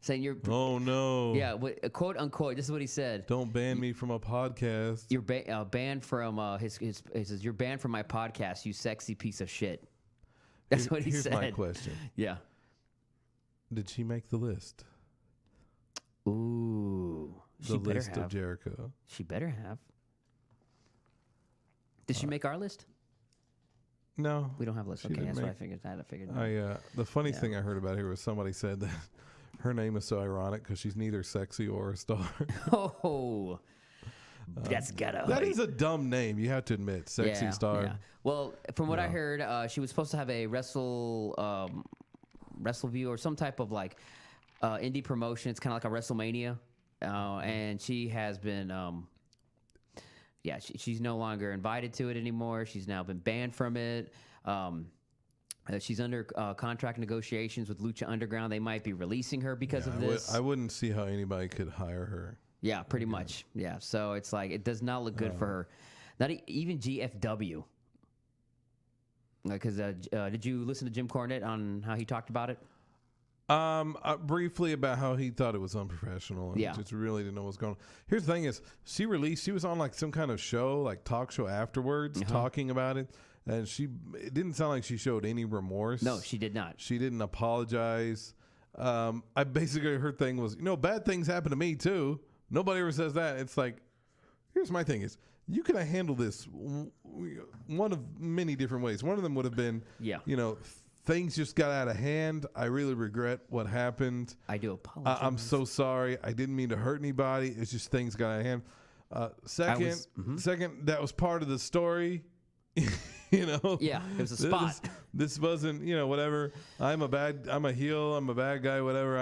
saying you're. Oh no! Yeah, quote unquote. This is what he said. Don't ban me from a podcast. You're banned from he says you're banned from my podcast. You sexy piece of shit. That's what he Here's said. my question: Yeah. Did she make the list? Ooh. The list of Jericho. She better have. Did she make our list? No, We don't have a list. she Okay, didn't that's what I make- figured. I had to figure it out. the funny thing I heard about here was somebody said that her name is so ironic because she's neither sexy or a star. Oh, that's gotta. That is a dumb name. You have to admit, sexy star. Yeah. Well, from what I heard, she was supposed to have a WrestleView or some type of like indie promotion. It's kind of like a WrestleMania, and she has been. She's no longer invited to it anymore. She's now been banned from it. She's under contract negotiations with Lucha Underground. They might be releasing her because of this. I wouldn't see how anybody could hire her. Yeah, pretty much. Yeah, so it's like it does not look good for her. Not even GFW. Because did you listen to Jim Cornette on how he talked about it? Briefly about how he thought it was unprofessional and just really didn't know what was going on. Here's the thing: is she was on like some kind of show, like talk show afterwards, talking about it, and it didn't sound like she showed any remorse. No, she did not. She didn't apologize. I basically her thing was, bad things happen to me too. Nobody ever says that. It's like, here's my thing: is you could have handled this one of many different ways. One of them would have been, things just got out of hand. I really regret what happened. I do apologize. I'm so sorry. I didn't mean to hurt anybody. It's just things got out of hand. Second, that was part of the story. Yeah, it was a spot. This wasn't, whatever. I'm a heel. I'm a bad guy. Whatever.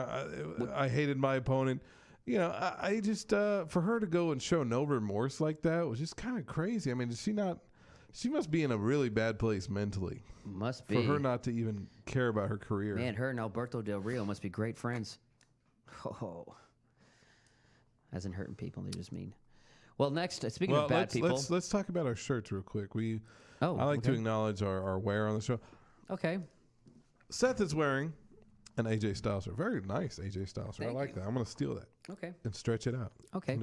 I hated my opponent. I just for her to go and show no remorse like that was just kind of crazy. I mean, she must be in a really bad place mentally. Must be. For her not to even care about her career. Man, her and Alberto Del Rio must be great friends. Oh. As in hurting people, they're just mean. Well, next, speaking of bad people. Let's talk about our shirts real quick. I like to acknowledge our wear on the show. Okay. Seth is wearing an AJ Styles shirt. Very nice AJ Styles shirt. I like that. I'm going to steal that. Okay. And stretch it out. Okay.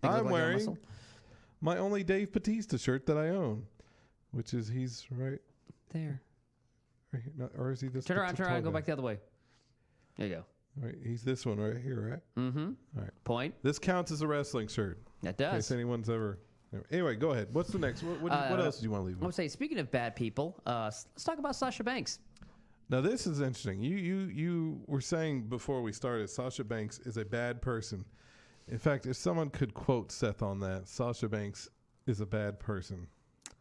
I'm wearing my only Dave Bautista shirt that I own, which is he's right there. Right here. No, or is he this? Turn around, go back the other way. There you go. Right, he's this one right here, right? Mm-hmm. All right. Point. This counts as a wrestling shirt. That does. In case anyone's ever. Anyway, go ahead. What's the next? What else do you want to leave with? I'm going to say, speaking of bad people, let's talk about Sasha Banks. Now, this is interesting. You were saying before we started, Sasha Banks is a bad person. In fact, if someone could quote Seth on that, Sasha Banks is a bad person.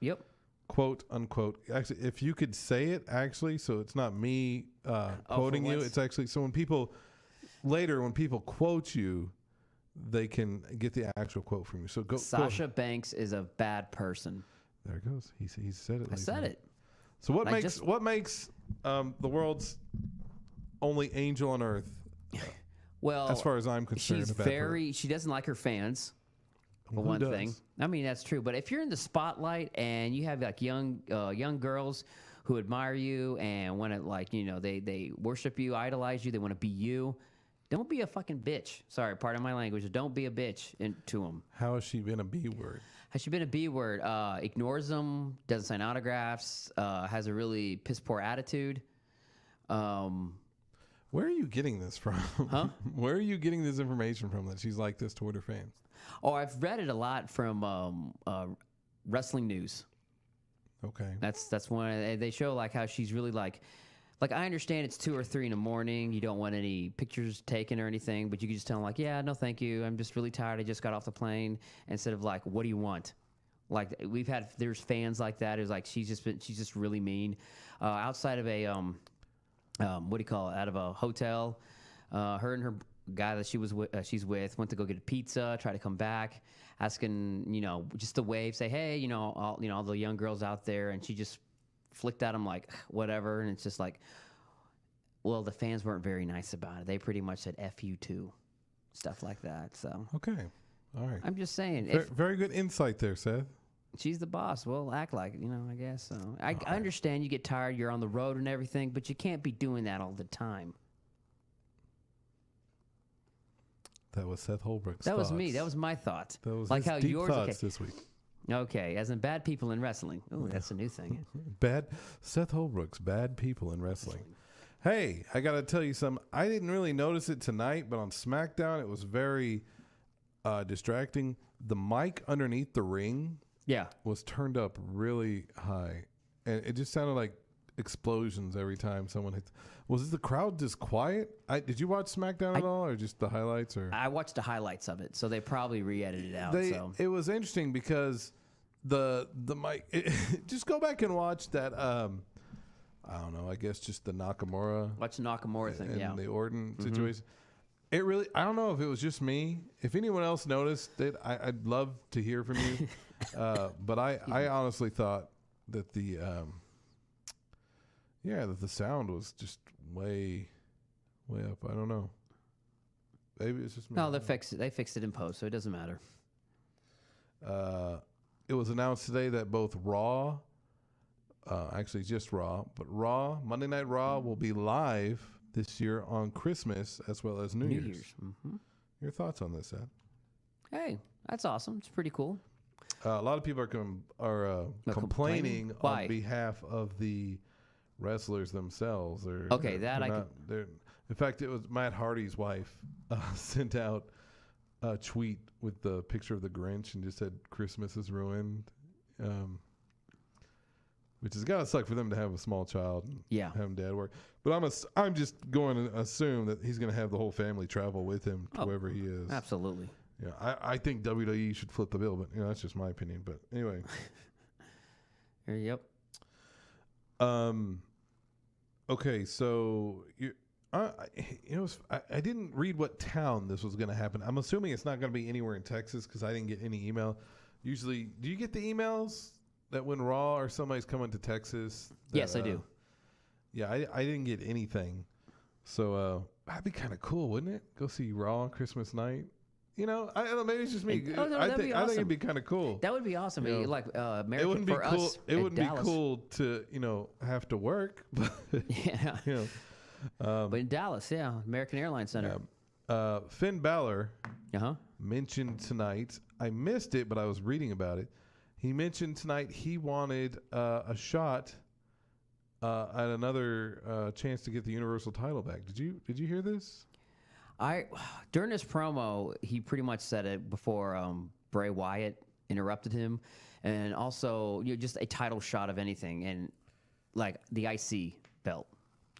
Yep. Quote, unquote. Actually, if you could say it, actually, so it's not me quoting you. It's actually, so when people quote you, they can get the actual quote from you. So go. Sasha Banks is a bad person. There it goes. He said it. I said it. So what makes the world's only angel on earth? Well, as far as I'm concerned, she doesn't like her fans. For one thing, I mean that's true. But if you're in the spotlight and you have like young girls who admire you and want to they worship you, idolize you, they want to be you. Don't be a fucking bitch. Sorry, pardon my language. Don't be a bitch to them. How has she been a B word? Has she been a B word? Ignores them, doesn't sign autographs, has a really piss poor attitude. Where are you getting this from? Huh? Where are you getting this information from that she's like this toward her fans? Oh, I've read it a lot from wrestling news. Okay. That's one. They show like how she's really like I understand it's 2 or 3 in the morning. You don't want any pictures taken or anything, but you can just tell them like, yeah, no, thank you. I'm just really tired. I just got off the plane. Instead of like, what do you want? Like there's fans like that. It's like she's just really mean. Outside of a what do you call it? Out of a hotel, her and her guy that she's with went to go get a pizza. Try to come back, asking just to wave, say hey, all the young girls out there, and she just flicked at him like whatever, and it's just like, well, the fans weren't very nice about it. They pretty much said F you too, stuff like that. So okay, all right. I'm just saying, very good insight there, Seth. She's the boss. Well, act like it, I guess so. I understand you get tired, you're on the road and everything, but you can't be doing that all the time. That was Seth Holbrook's That was me. That was my thought. That was like how deep yours thoughts this week. Okay, as in bad people in wrestling. Oh, that's a new thing. Seth Holbrook's bad people in wrestling. Hey, I got to tell you something. I didn't really notice it tonight, but on SmackDown, it was very distracting. The mic underneath the ring was turned up really high, and it just sounded like explosions every time someone hit. Was the crowd just quiet? Did you watch SmackDown at all, or just the highlights? Or I watched the highlights of it, so they probably re-edited it out. It was interesting because the mic. Just go back and watch that. I don't know. I guess just the Nakamura. Watch the Nakamura thing, and the Orton situation. It really. I don't know if it was just me. If anyone else noticed it, I'd love to hear from you. But I honestly thought that that the sound was just way up. I don't know. Maybe it's just me. No, they fixed it in post, so it doesn't matter. It was announced today that both Raw, actually just Raw, but Monday Night Raw will be live this year on Christmas as well as New Year's. Mm-hmm. Your thoughts on this, Ed? Hey, that's awesome. It's pretty cool. A lot of people are complaining on behalf of the wrestlers themselves. In fact, it was Matt Hardy's wife sent out tweet with the picture of the Grinch and just said Christmas is ruined. Which has got to suck for them to have a small child and have him dad work. But I'm just going to assume that he's going to have the whole family travel with him to wherever he is. Absolutely. Yeah, I think WWE should flip the bill, but that's just my opinion. But anyway. Yep. Okay, so I didn't read what town this was going to happen. I'm assuming it's not going to be anywhere in Texas because I didn't get any email. Usually, do you get the emails that when Raw or somebody's coming to Texas? Yes, I do. Yeah, I didn't get anything. So that'd be kind of cool, wouldn't it? Go see Raw on Christmas night. I don't know, maybe it's just me. I think it'd be kind of cool. That would be awesome. Like American, it wouldn't be cool. Us it wouldn't Dallas. be cool to have to work. But, yeah. But in Dallas, American Airlines Center. Finn Balor mentioned tonight. I missed it, but I was reading about it. He mentioned tonight he wanted a shot at another chance to get the Universal title back. Did you hear this? During this promo, he pretty much said it before Bray Wyatt interrupted him, and also just a title shot of anything, and like the IC belt.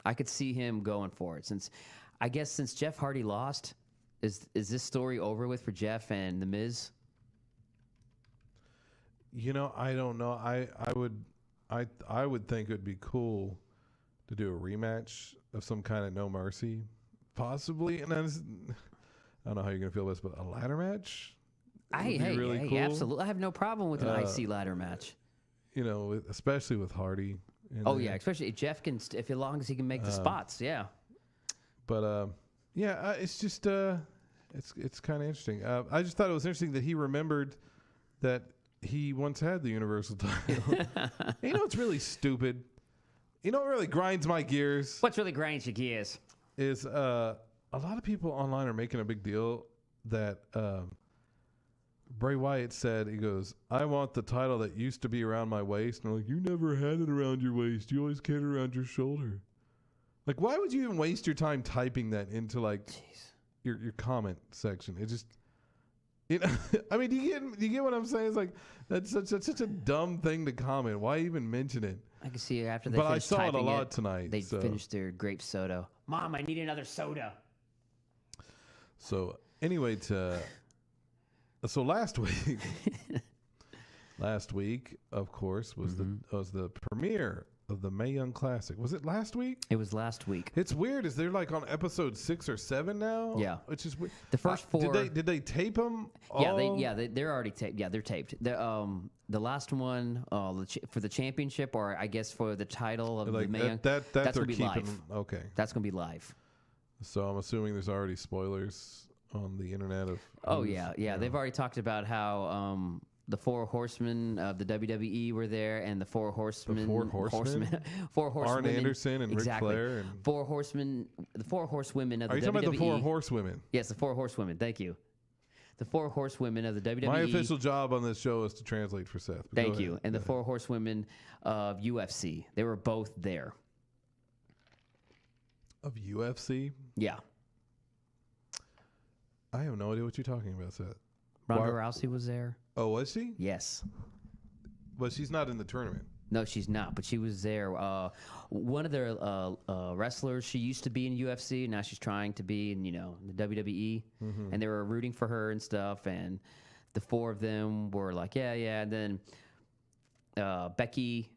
I could see him going for it since Jeff Hardy lost. Is this story over with for Jeff and The Miz? I don't know. I would think it would be cool to do a rematch of some kind of No Mercy. Possibly, and I don't know how you're gonna feel about this, but a ladder match. Really cool. Absolutely. I have no problem with an IC ladder match. Especially with Hardy. Especially if Jeff can, as long as he can make the spots. Yeah. But it's just it's kind of interesting. I just thought it was interesting that he remembered that he once had the Universal title. It's really stupid. What really grinds my gears? What's really grinds your gears? Is a lot of people online are making a big deal that Bray Wyatt said, he goes, I want the title that used to be around my waist. And I'm like, you never had it around your waist. You always carried it around your shoulder. Like, why would you even waste your time typing that into your comment section? It just, I mean, do you get what I'm saying? It's like, that's such a dumb thing to comment. Why even mention it? I can see after they But I finished saw it a typing lot tonight. They finished their grape soda. Mom, I need another soda. So anyway, so last week, of course, was the premiere of the Mae Young Classic. Was it last week? It was last week. It's weird. Is they're like on episode 6 or 7 now? Yeah, which is weird. The first 4. Did they tape them? They're already taped. Yeah, they're taped. The last one for the championship, or I guess for the title of the Mae Young, that's gonna be live. Okay, that's gonna be live. So I'm assuming there's already spoilers on the internet of. They've already talked about how the 4 horsemen of the WWE were there, and the 4 horsemen. The 4 horsemen. 4 horsemen. Arn Anderson and exactly. Ric Flair and 4 horsemen. The 4 horsewomen of the WWE. Are you talking about the 4 horsewomen? Yes, the 4 horsewomen. Thank you. The 4 horsewomen of the WWE. My official job on this show is to translate for Seth. Thank you. And the 4 horsewomen of UFC. They were both there. Of UFC? Yeah. I have no idea what you're talking about, Seth. Ronda Rousey was there. Oh, was she? Yes. But she's not in the tournament. No, she's not. But she was there. One of their wrestlers. She used to be in UFC. Now she's trying to be in the WWE. Mm-hmm. And they were rooting for her and stuff. And the 4 of them were like, yeah. And then Becky,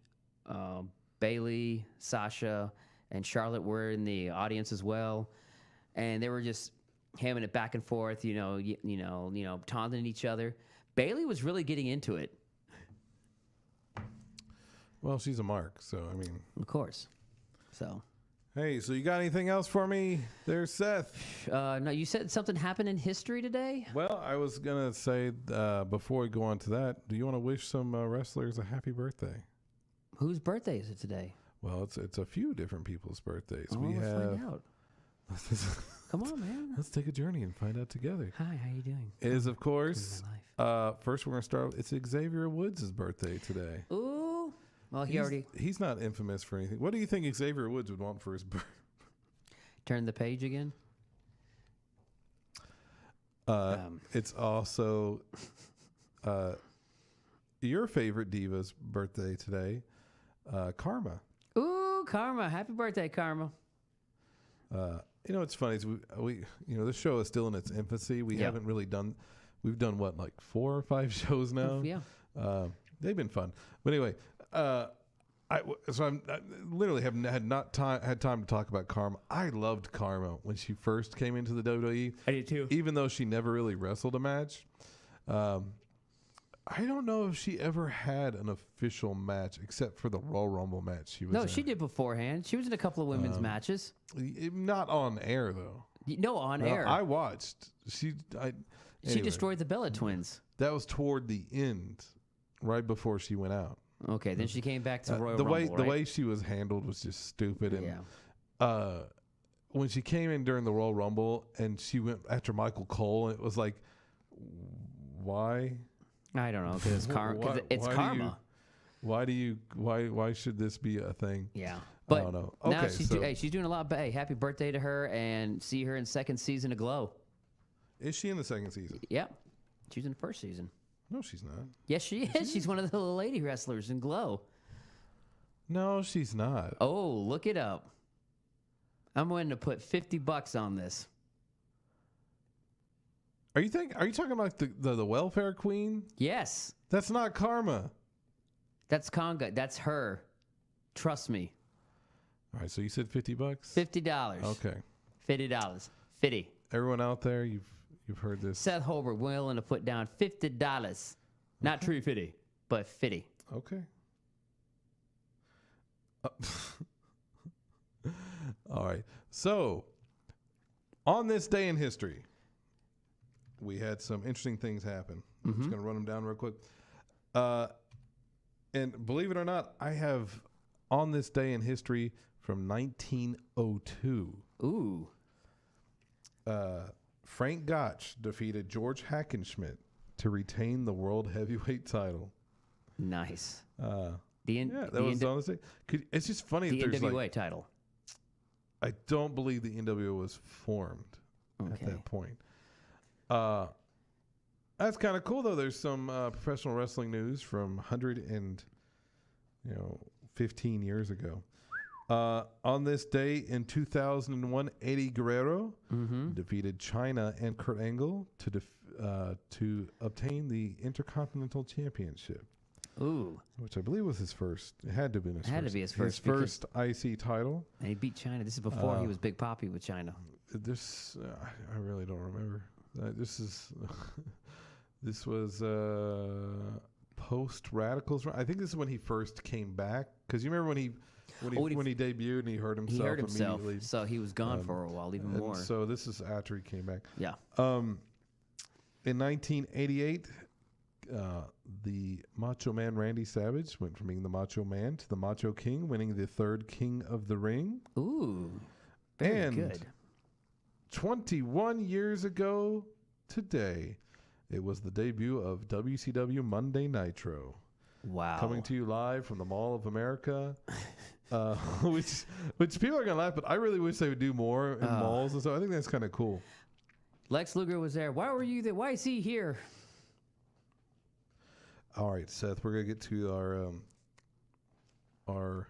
Bayley, Sasha, and Charlotte were in the audience as well. And they were just hamming it back and forth. Taunting each other. Bayley was really getting into it. Well, she's a mark, so I mean. Of course. So. Hey, so you got anything else for me there, Seth? No, you said something happened in history today? Well, I was going to say, before we go on to that, do you want to wish some wrestlers a happy birthday? Whose birthday is it today? Well, it's a few different people's birthdays. Let's find out. Come on, man. Let's take a journey and find out together. Hi, how you doing? It is, of course, first we're going to start, it's Xavier Woods' birthday today. Ooh. Well, he's not infamous for anything. What do you think Xavier Woods would want for his birthday? Turn the page again? It's also your favorite diva's birthday today, Karma. Ooh, Karma. Happy birthday, Karma. It's funny. Is we this show is still in its infancy. We haven't really done. We've done what, like 4 or 5 shows now. Yeah. They've been fun. But anyway, I literally have had time to talk about Karma. I loved Karma when she first came into the WWE. I did too. Even though she never really wrestled a match. I don't know if she ever had an official match except for the Royal Rumble match she was in. She did beforehand. She was in a couple of women's matches. Not on air, though. No, on air. I watched. She destroyed the Bella Twins. That was toward the end, right before she went out. Okay, then she came back to Royal the Rumble, the way she was handled was just stupid. And yeah. When she came in during the Royal Rumble and she went after Michael Cole, it was like, why? I don't know, because it's karma. It's karma. Why should this be a thing? Yeah, but I don't know. Now Okay, she's doing a lot. But hey, happy birthday to her, and see her in second season of Glow. Is she in the second season? Yeah, she's in the first season. No, she's not. Yes, she is. She's one of the lady wrestlers in Glow. No, she's not. Oh, look it up. I'm willing to put $50 on this. Are you talking about the welfare queen? Yes. That's not Karma. That's Conga. That's her. Trust me. All right, so you said $50? $50. Okay. $50. 50. Everyone out there, you've heard this. Seth Holbrook willing to put down $50. Not true 50, but 50. Okay. All right. So, on this day in history, we had some interesting things happen. I'm just going to run them down real quick. And believe it or not, I have on this day in history from 1902. Ooh. Frank Gotch defeated George Hackenschmidt to retain the world heavyweight title. Nice. That was on this day. It's just funny. The that NWA title. I don't believe the NWO was formed at that point. That's kind of cool, though. There's some professional wrestling news from 15 years ago. On this day in 2001, Eddie Guerrero defeated China and Kurt Angle to obtain the Intercontinental Championship. Ooh. Which I believe was his first. It had to have been his first. It had to be his first. His first IC title. And he beat China. This is before he was Big Papi with China. This, I really don't remember. This was post Radicals. I think this is when he first came back. Because you remember when he debuted and he hurt himself. He hurt himself, immediately. so he was gone for a while, even more. So this is after he came back. Yeah. In 1988, the Macho Man Randy Savage went from being the Macho Man to the Macho King, winning the third King of the Ring. Ooh. Very good. 21 years ago today, it was the debut of WCW Monday Nitro. Wow. Coming to you live from the Mall of America. Which people are going to laugh, but I really wish they would do more in malls. And so I think that's kind of cool. Lex Luger was there. Why were you there? Why is he here? All right, Seth, we're going to get to our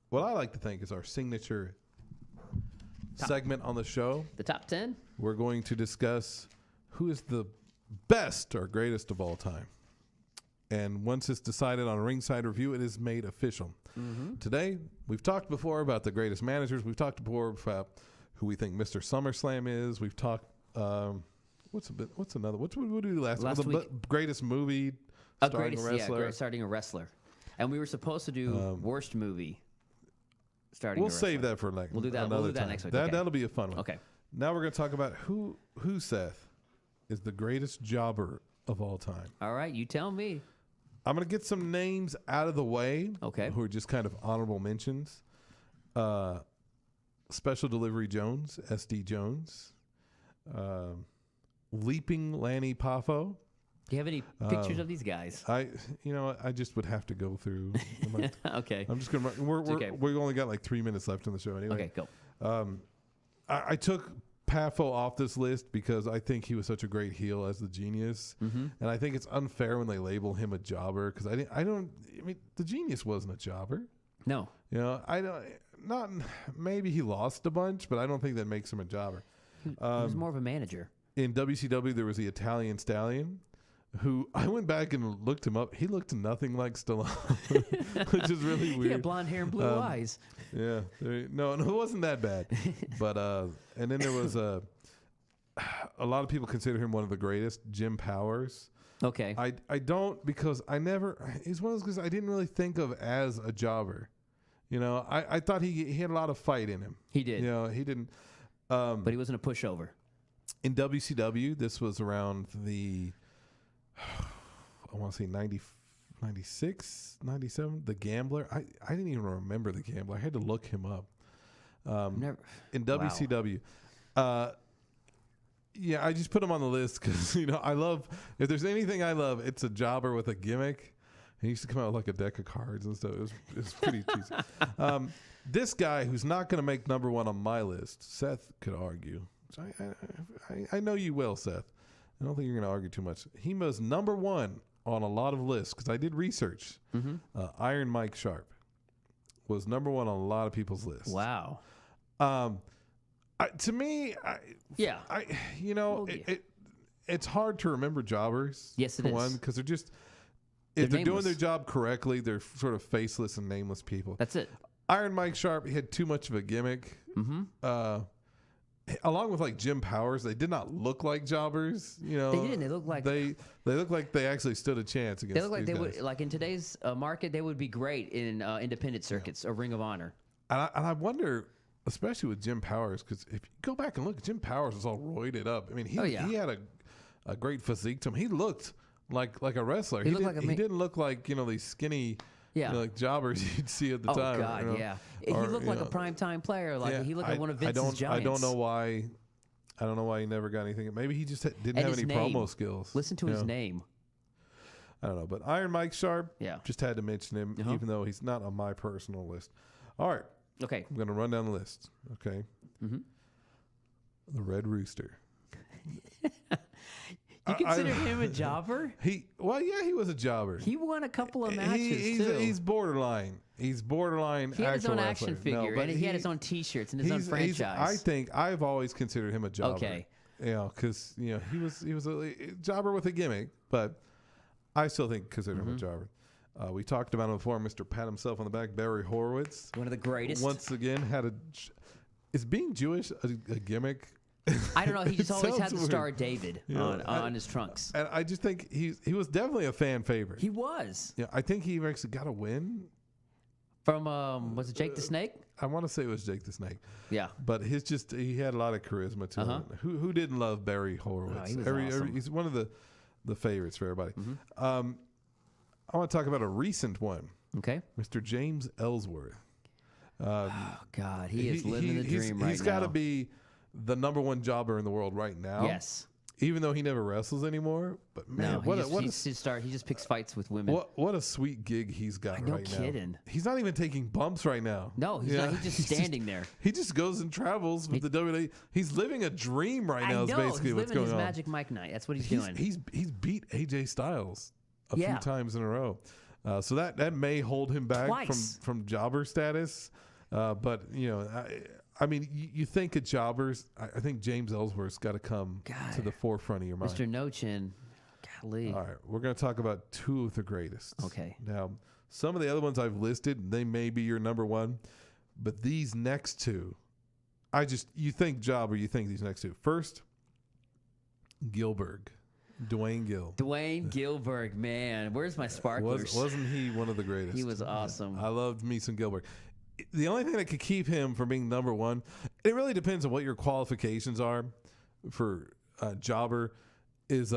what I like to think is our signature segment on the show. The top 10? We're going to discuss who is the best or greatest of all time. And once it's decided on a Ringside Review, it is made official. Today, we've talked before about the greatest managers. We've talked before about who we think Mr. SummerSlam is. We've talked, what's another? What did we do last week? The greatest movie starring a wrestler. Yeah, starting a wrestler. And we were supposed to do worst movie starting We'll save that for We'll do that. We'll do that next week. That'll be a fun one. Okay. Now we're going to talk about who, Seth, is the greatest jobber of all time. All right, you tell me. I'm going to get some names out of the way. Okay. Who are just kind of honorable mentions. Special Delivery Jones, SD Jones. Leaping Lanny Poffo. Do you have any pictures of these guys? I just would have to go through. Okay. I'm just going to, we've only got like 3 minutes left in the show anyway. Okay, go. I took Paffo off this list because I think he was such a great heel as the Genius, and I think it's unfair when they label him a jobber because I mean, the Genius wasn't a jobber. No. You know, I don't. Not maybe he lost a bunch, but I don't think that makes him a jobber. He was more of a manager. In WCW, there was the Italian Stallion, who I went back and looked him up. He looked nothing like Stallone, which is really weird. He had blonde hair and blue eyes. Yeah, no, it wasn't that bad. But and then there was a lot of people consider him one of the greatest, Jim Powers. Okay. I don't because he's one of those guys I didn't really think of as a jobber. You know, I thought he had a lot of fight in him. He did. You know, he didn't. But he wasn't a pushover. In WCW, this was around the, I want to say 96, 97, The Gambler. I didn't even remember The Gambler. I had to look him up. In WCW. Wow. Yeah, I just put him on the list because, you know, if there's anything I love, it's a jobber with a gimmick. He used to come out with like a deck of cards and stuff. It was pretty cheesy. This guy who's not going to make number one on my list, Seth could argue. I know you will, Seth. I don't think you're going to argue too much. He was number one on a lot of lists because I did research. Iron Mike Sharp was number one on a lot of people's lists. Wow. To me, you know, it's hard to remember jobbers. Yes, it is. One, because they're just, if they're doing their job correctly, they're sort of faceless and nameless people. That's it. Iron Mike Sharp, he had too much of a gimmick. Along with like Jim Powers, they did not look like jobbers. You know, they didn't. They looked like they looked like they actually stood a chance against. They look like these they guys. would like in today's market. They would be great in independent circuits or Ring of Honor. And I wonder, especially with Jim Powers, because if you go back and look, Jim Powers was all roided up. I mean, he had a great physique to him. He looked like a wrestler. He didn't look like these skinny. Yeah, you know, like jobbers you'd see at the time. Oh God, you know? yeah. He looked like a primetime player. Like he looked like one of Vince's giants. I don't know why. I don't know why he never got anything. Maybe he just didn't have any promo skills. Listen to his name. I don't know, but Iron Mike Sharp. Yeah, just had to mention him, even though he's not on my personal list. All right. Okay. I'm gonna run down the list. Okay. The Red Rooster. You consider him a jobber? He was a jobber. He won a couple of matches too. He's borderline. He's borderline. He had his own wrestler. action figure, and he had his own T-shirts and his own franchise. I think I've always considered him a jobber. Okay. You know, because he was a jobber with a gimmick, but I still consider him a jobber. We talked about him before. Mr. Pat himself on the back, Barry Horowitz, one of the greatest. Once again, is being Jewish a gimmick? I don't know. He just always had the Star David on his trunks. And I just think he was definitely a fan favorite. He was. Yeah, I think he actually got a win. From, was it Jake the Snake? I want to say it was Jake the Snake. Yeah. But he had a lot of charisma to him. Who didn't love Barry Horowitz? Oh, he was awesome. He's one of the favorites for everybody. I want to talk about a recent one. Okay. Mr. James Ellsworth. Oh, God. He is living the dream right now. He's got to be the number one jobber in the world right now. Yes. Even though he never wrestles anymore. But man, he just picks fights with women. What a sweet gig he's got right now. No kidding. He's not even taking bumps right now. No, he's not. He's just standing there. He just goes and travels with the WWE. He's living a dream right now. Is basically what's going on. He's living his Magic Mike night. That's what he's doing. He's beat AJ Styles a few times in a row. So that may hold him back from jobber status. But I mean, you think of jobbers. I think James Ellsworth's got to come to the forefront of your mind. Mr. No Chin. Golly. All right. We're going to talk about two of the greatest. Okay. Now, some of the other ones I've listed, they may be your number one. But these next two, you think jobber, you think these next two. First, Gilbert. Dwayne Gill. Dwayne Gilbert, man. Where's my sparklers? Wasn't he one of the greatest? He was awesome. I loved me some Gilbert. The only thing that could keep him from being number one, it really depends on what your qualifications are for jobber, is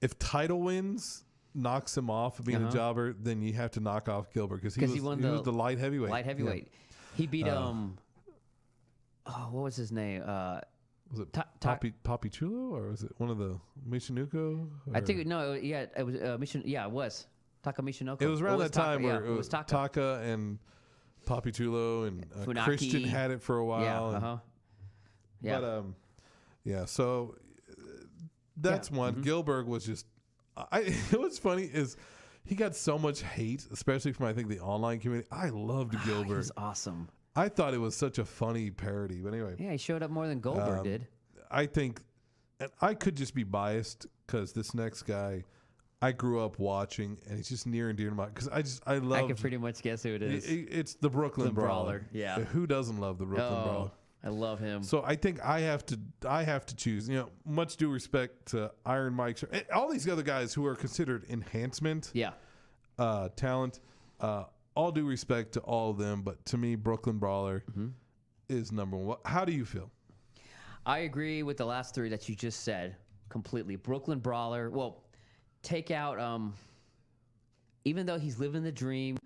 if title wins knocks him off of being a jobber, then you have to knock off Gilbert because he was the light heavyweight. Light heavyweight. Yeah. He beat what was his name? Was it Papi Chulo or was it one of the Michinoku? I think it was Mission. Yeah, it was Taka Michinoku. It was around that time where it was Taka and Papi Chulo and Christian had it for a while. Yeah. But Yeah, so that's one. Gilbert was just. What's funny is he got so much hate, especially from I think the online community. I loved Gilbert. He was awesome. I thought it was such a funny parody. But anyway, Yeah, he showed up more than Goldberg did. I think, and I could just be biased because this next guy, I grew up watching, and he's just near and dear to my. Because I love. I can pretty much guess who it is. It's the Brooklyn Brawler. Yeah. Who doesn't love the Brooklyn Brawler? I love him. So I think I have to choose. You know, much due respect to Iron Mike, and all these other guys who are considered enhancement. Yeah. Talent. All due respect to all of them, but to me, Brooklyn Brawler is number one. How do you feel? I agree with the last three that you just said completely. Brooklyn Brawler. Well, take out. Even though he's living the dream,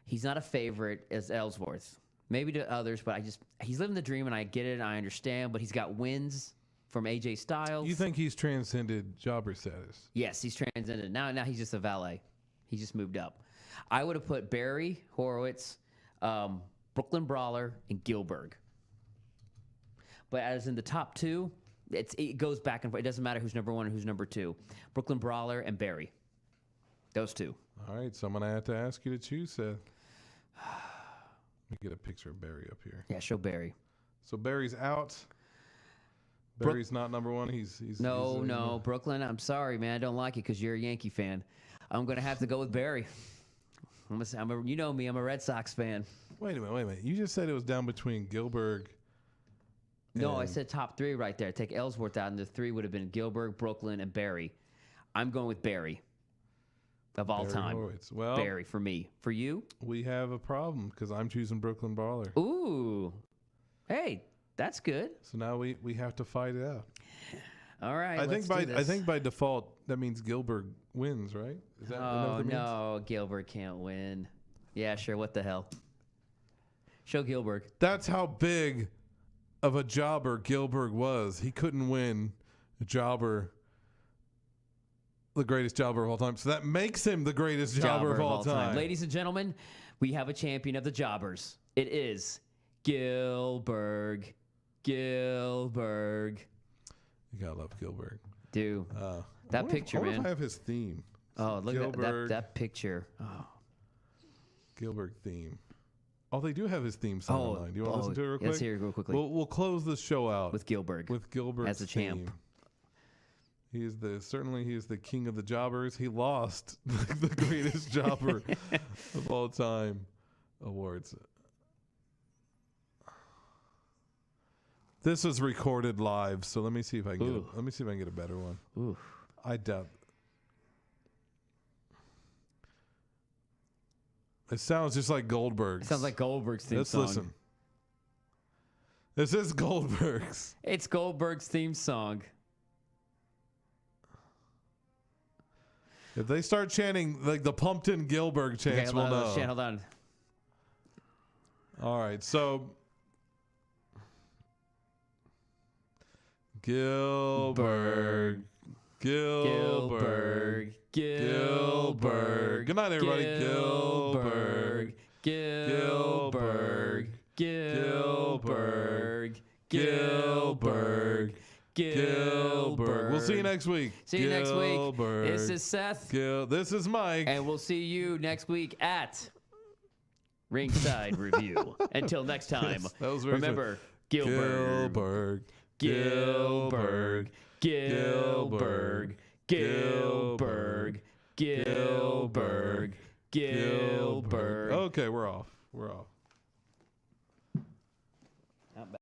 he's not a favorite as Ellsworth. Maybe to others, but he's living the dream, and I get it, and I understand. But he's got wins from AJ Styles. You think he's transcended jobber status? Yes, he's transcended. Now he's just a valet. He just moved up. I would have put Barry, Horowitz, Brooklyn Brawler, and Gilbert. But as in the top two, it goes back and forth. It doesn't matter who's number one and who's number two. Brooklyn Brawler and Barry. Those two. All right, so I'm going to have to ask you to choose, Seth. Let me get a picture of Barry up here. Yeah, show Barry. So Barry's out. Barry's not number one. He's No, Brooklyn. I'm sorry, man. I don't like it because you're a Yankee fan. I'm gonna have to go with Barry. You know me. I'm a Red Sox fan. Wait a minute. You just said it was down between Gilbert. No, I said top three right there. Take Ellsworth out, and the three would have been Gilbert, Brooklyn, and Barry. I'm going with Barry. Of all time. Horowitz. Well, Barry for me. For you? We have a problem because I'm choosing Brooklyn Brawler. Ooh. Hey, that's good. So now we have to fight it out. All right. I think by default that means Gilbert wins, right? Is that what that means? No, Gilbert can't win. Yeah, sure. What the hell? Show Gilbert. That's how big of a jobber Gilbert was. He couldn't win a jobber. The greatest jobber of all time. So that makes him the greatest jobber of all time. Ladies and gentlemen, we have a champion of the jobbers. It is Gilbert. Gilbert. You gotta love Gilbert. Dude, that picture, man. I wonder if I man. have his theme. Oh, look at that picture. Oh. Gilbert theme. Oh, they do have his theme song online. Do you want to listen to it real quick? Let's hear it real quickly. We'll close the show out with Gilbert. With Gilbert as a champ. He is the king of the jobbers. He lost the greatest jobber of all time awards. This was recorded live, so let me see if I can get a better one. Ooh. I doubt. It sounds just like Goldberg's. It sounds like Goldberg's theme song. Let's listen. This is Goldberg's. It's Goldberg's theme song. If they start chanting like the Pumpton Gilbert chants, we'll know. Hold on. All right, so Gilbert. Good night, everybody. Gilbert. We'll see you next week. See you next week. This is Seth. This is Mike. And we'll see you next week at Ringside Review. Until next time, remember, Gilbert. Okay, we're off.